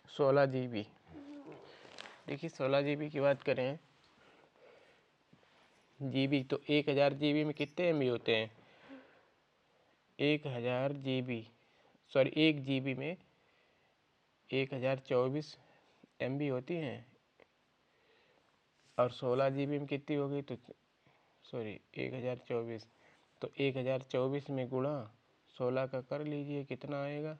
S1: 16 GB। देखिए 16 GB की बात करें, GB तो 1000 GB में कितने MB होते हैं? 1000 GB, सॉरी 1 GB में 1024 MB होती हैं। और 16 GB में कितनी होगी? तो सॉरी 1024, तो 1024 में गुणा 16 का कर लीजिए, कितना आएगा?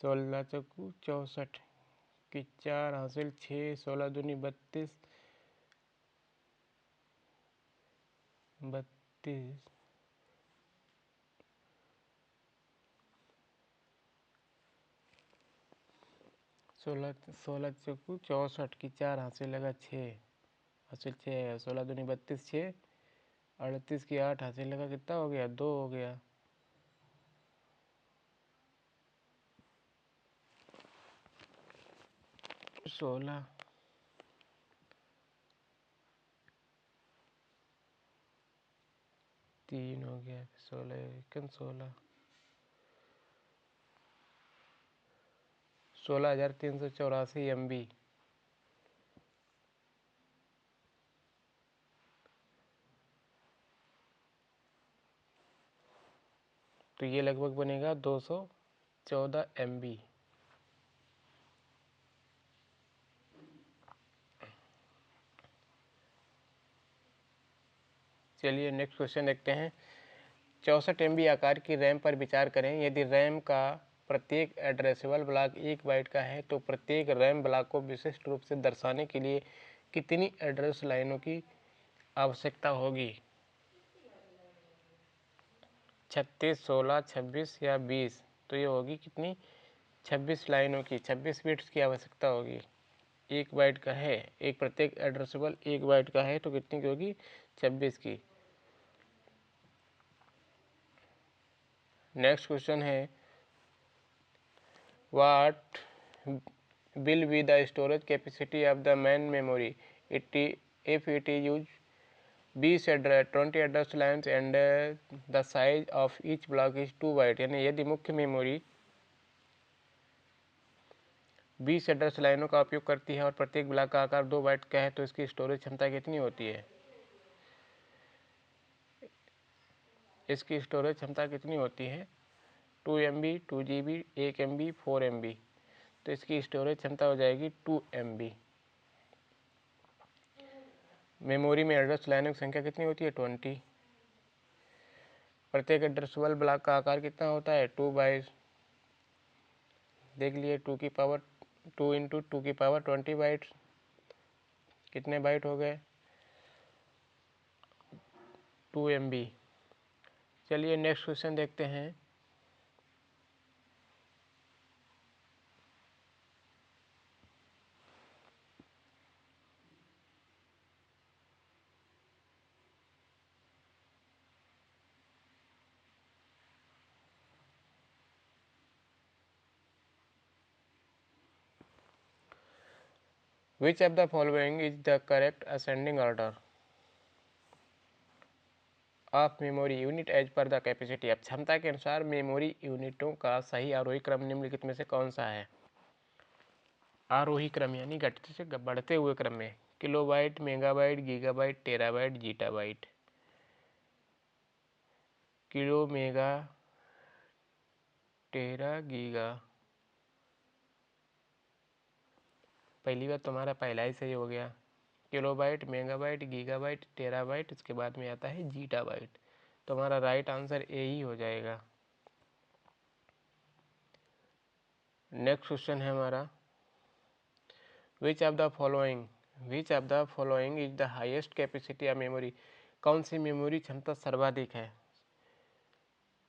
S1: 16 चौकू 64 की 4 हासिल 6, 16 दूनी 32, 32, 16 चौकू 64 की 4 हासिल लगा 6, हासिल 6 है। 16 दूनी 32, 6, 38 की 8 हासिल लगा, कितना हो गया? 2 हो गया। सोलह 3 हो गया, 16 16,384 MB। तो तो ये लगभग बनेगा 214 MB। चलिए नेक्स्ट क्वेश्चन देखते हैं। 64 MB आकार की रैम पर विचार करें। यदि रैम का प्रत्येक एड्रेसेबल ब्लॉक 1 बाइट का है तो प्रत्येक रैम ब्लॉक को विशिष्ट रूप से दर्शाने के लिए कितनी एड्रेस लाइनों की आवश्यकता होगी? 36, 16, 26 या 20? तो ये होगी कितनी? 26 लाइनों की, 26 बिट्स की आवश्यकता होगी। 1 बाइट का है, एक प्रत्येक एड्रेसेबल 1 बाइट का है तो कितनी की होगी? 26 की। नेक्स्ट क्वेश्चन है, what will be the storage capacity of the main memory if it is use 20 address lines and the size of each block is 2 byte। यानी यदि मुख्य मेमोरी 20 एड्रेस लाइनों का उपयोग करती है और प्रत्येक ब्लॉक का आकार 2 बाइट का है तो इसकी स्टोरेज क्षमता कितनी होती है? इसकी स्टोरेज क्षमता कितनी होती है? 2 MB, 2 GB, 1 MB, 4 MB। तो इसकी स्टोरेज क्षमता हो जाएगी 2 MB। मेमोरी में एड्रेस लाइनों की संख्या कितनी होती है? 20। प्रत्येक एड्रेसेबल ब्लॉक का आकार कितना होता है? 2 बाइट। देख लिए 2 की पावर 2 इंटू 2 की पावर 20 बाइट्स। कितने बाइट हो गए? 2 MB। चलिए नेक्स्ट क्वेश्चन देखते हैं। Which of the following is the correct ascending order of memory unit as per the capacity? अब क्षमता के अनुसार मेमोरी यूनिटों का सही आरोही क्रम निम्नलिखित में से कौन सा है? आरोही क्रम यानी घटते से बढ़ते हुए क्रम में। Kilobyte, megabyte, gigabyte, terabyte, zettabyte. Kilo, mega, tera, giga. पहली बार तुम्हारा पहला ही सही हो गया। किलोबाइट, मेगाबाइट, गीगाबाइट, टेराबाइट, इसके बाद में आता है जीटाबाइट। तुम्हारा राइट आंसर ए ही हो जाएगा। नेक्स्ट क्वेश्चन है हमारा, which of the following is the highest capacity of memory? कौन सी मेमोरी क्षमता सर्वाधिक है?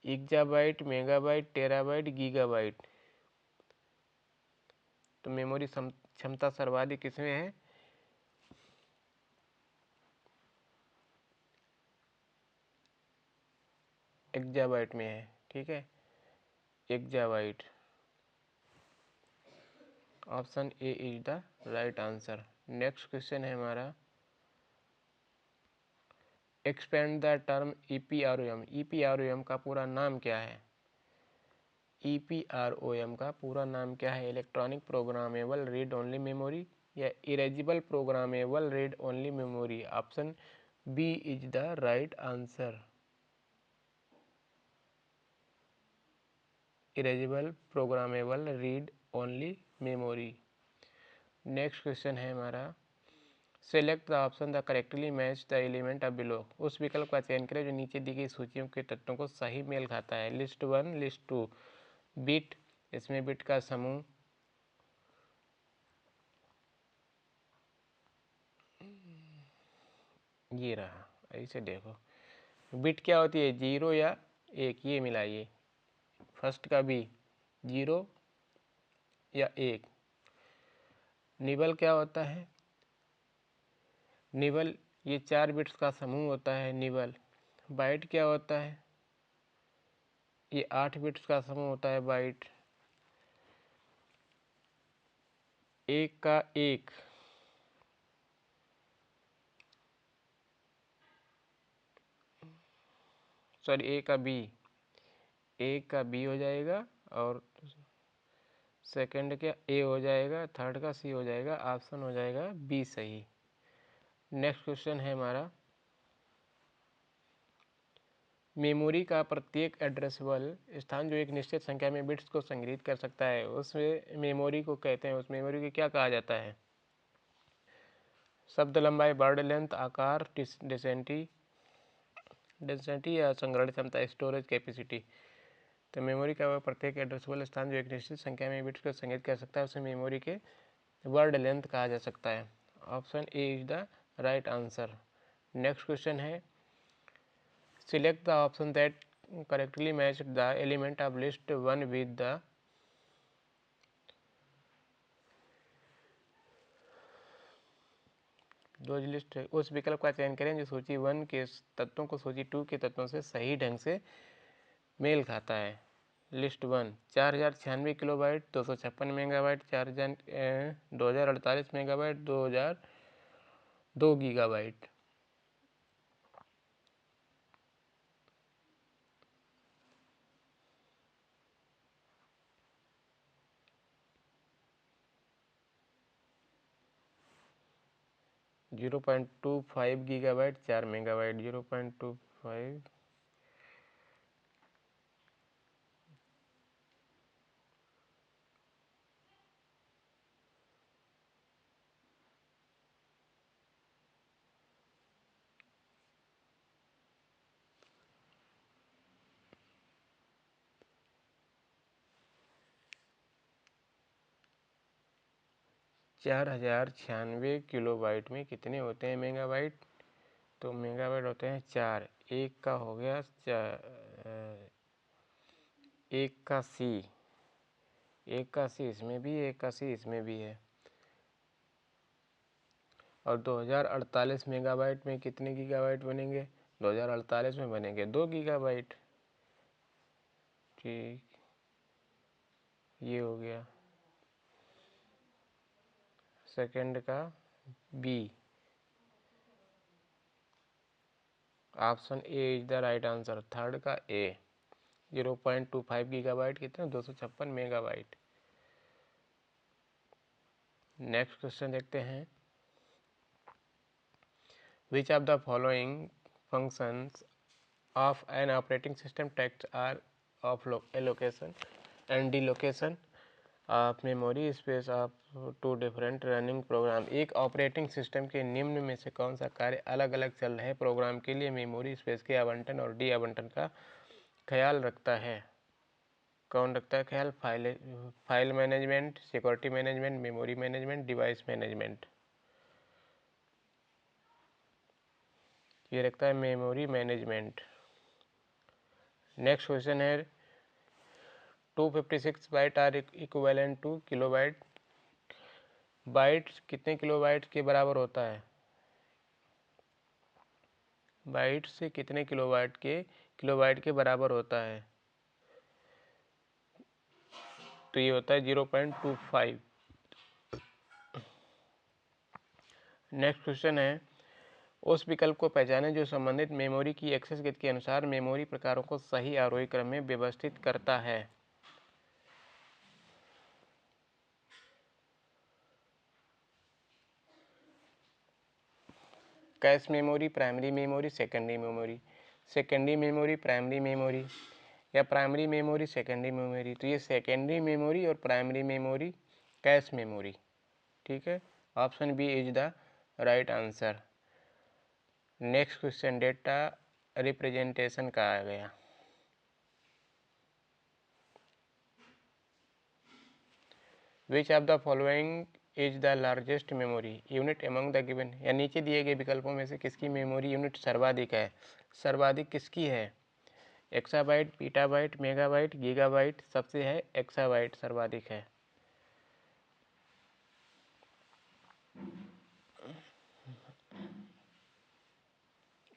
S1: एक्जाबाइट, मेगाबाइट, टेराबाइट, गीगाबाइट। तो मेमोरी क्षमता सर्वाधिक किसमें है? एक्जाबाइट में है। ठीक है, एक्जाबाइट। Option A is the right answer. Next question है हमारा, expand the term EPROM। EPROM का पूरा नाम क्या है? EPROM का पूरा नाम क्या है? Electronic programmable read only memory या erasable programmable read only memory? Option B is the right answer, erasable programmable read only memory. Next question है हमारा, select the option the correctly match the element of below. उस विकल्प का चयन करें जो नीचे दी गई सूचियों के तत्वों को सही मेल खाता है। List 1, list 2। बिट, इसमें बिट का समूह। ये रहा, ऐसे देखो बिट क्या होती है? 0 या 1, ये मिलाइए। फर्स्ट का बी 0 या 1। निबल क्या होता है? निबल ये 4 बिट्स का समूह होता है निबल। बाइट क्या होता है? ये 8 बिट्स का समूह होता है बाइट। एक का एक, सॉरी ए का बी, एक का बी हो जाएगा और सेकंड का ए हो जाएगा, थर्ड का सी हो जाएगा। ऑप्शन हो जाएगा बी सही। नेक्स्ट क्वेश्चन है हमारा, मेमोरी का प्रत्येक एड्रेसेबल स्थान जो एक निश्चित संख्या में बिट्स को संग्रहित कर सकता है उस मेमोरी को कहते हैं, उस मेमोरी को क्या कहा जाता है? शब्द लंबाई, वर्ड लेंथ, आकार, डेंसिटी या संग्रहण क्षमता, स्टोरेज कैपेसिटी। तो मेमोरी का वह प्रत्येक एड्रेसेबल स्थान जो एक निश्चित संख्या में बिट्स को संग्रहित कर सकता है उसे मेमोरी के वर्ड लेंथ कहा जा सकता है। Option A is the right answer. Next question है, select the option that correctly match the element of list 1 with the जो लिस्ट है उस विकल्प का चयन करें जो सूची 1 के तत्वों को सूची 2 के तत्वों से सही ढंग से मेल खाता है। List 1 4096 kilobyte, 256 megabyte, 2048 megabyte, 2002 gigabyte. Zero 0.25 gigabyte, 4 megabyte. 0.25 4096 kilobyte में कितने होते हैं मेगाबाइट? तो मेगाबाइट होते हैं 4। एक का हो गया एक का सी, एक का सी इसमें भी, एक का सी इसमें भी है। और 2048 मेगाबाइट में कितने गीगाबाइट बनेंगे? 2048 में बनेंगे 2 गीगाबाइट। ठीक, ये हो गया सेकंड का B. Option A is the right answer. Third का ए। 0.25 गीगाबाइट कितने? 256 मेगाबाइट। नेक्स्ट क्वेश्चन देखते हैं, which of the following functions of an operating system text are of allocation and delocation of memory space of two different running program। एक operating system के निम्न में से कौन सा कार्य अलग अलग चल रहे प्रोग्राम के लिए मेमोरी स्पेस के आवंटन और डी आवंटन का ख्याल रखता है? कौन रखता है ख्याल? File management, security management, memory management, device management. ये रखता है मेमोरी मैनेजमेंट। नेक्स्ट क्वेश्चन है, 256 byte are equivalent to kilobyte. Byte कितने किलोबाइट के बराबर होता है? बाइट से कितने किलोबाइट के बराबर होता है? तो ये होता है 0.25। नेक्स्ट क्वेश्चन है, उस विकल्प को पहचानें जो संबंधित मेमोरी की एक्सेस गति के अनुसार मेमोरी प्रकारों को सही आरोही क्रम में व्यवस्थित करता है। Cache memory, primary memory, secondary memory. Secondary memory, primary memory, या प्राइमरी मेमोरी, सेकेंडरी मेमोरी। तो ये सेकेंडरी मेमोरी और प्राइमरी मेमोरी, कैश मेमोरी। ठीक है, option B is the right answer. Next question, data representation का आ गया। Which of the following is the largest memory unit among the given. या नीचे दिए गए विकल्पों में से किसकी मेमोरी यूनिट सर्वाधिक है? सर्वाधिक किसकी है? Exabyte, petabyte, megabyte, gigabyte. सबसे है एक्साबाइट सर्वाधिक है।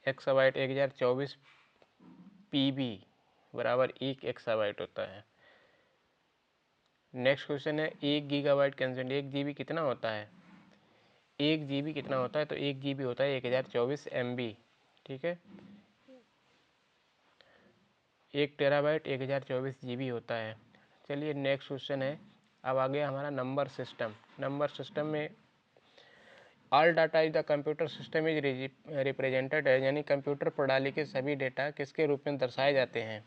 S1: एक्साबाइट 1024 पीबी बराबर 1 एक्साबाइट होता है। नेक्स्ट क्वेश्चन है, 1 गीगाबाइट कैंसिल। 1 जीबी कितना होता है? 1 जीबी कितना होता है? तो 1 जीबी होता है 1024 MB। ठीक है, 1 टेराबाइट 1024 GB होता है। चलिए नेक्स्ट क्वेश्चन है, अब आ गया हमारा नंबर सिस्टम। नंबर सिस्टम में all data is the computer system is represented है, यानी कंप्यूटर प्रणाली के सभी डेटा किसके रूप में दर्शाए जाते हैं?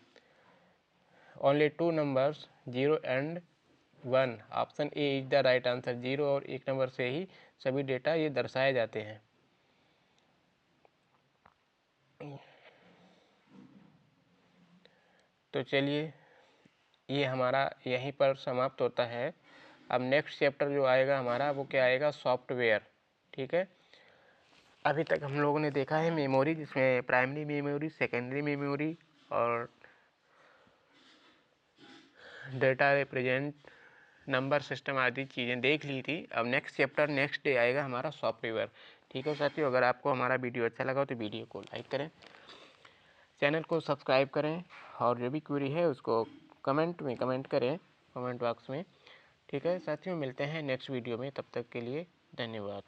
S1: Only two numbers 0 and 1। Option A is the right answer. 0 और 1 नंबर से ही सभी डेटा ये दर्शाए जाते हैं। तो चलिए ये हमारा यहीं पर समाप्त होता है। अब नेक्स्ट चैप्टर जो आएगा हमारा वो क्या आएगा? सॉफ्टवेयर। ठीक है, अभी तक हम लोगों ने देखा है मेमोरी, जिसमें प्राइमरी मेमोरी, सेकेंडरी मेमोरी और डेटा रिप्रेजेंट नंबर सिस्टम आदि चीज़ें देख ली थी। अब नेक्स्ट चैप्टर नेक्स्ट डे आएगा हमारा सॉफ्टवेयर। ठीक है साथियों, अगर आपको हमारा वीडियो अच्छा लगा तो वीडियो को लाइक करें, चैनल को सब्सक्राइब करें और जो भी क्वेरी है उसको कमेंट में कमेंट करें, कमेंट बॉक्स में। ठीक है साथियों, मिलते हैं नेक्स्ट वीडियो में, तब तक के लिए धन्यवाद।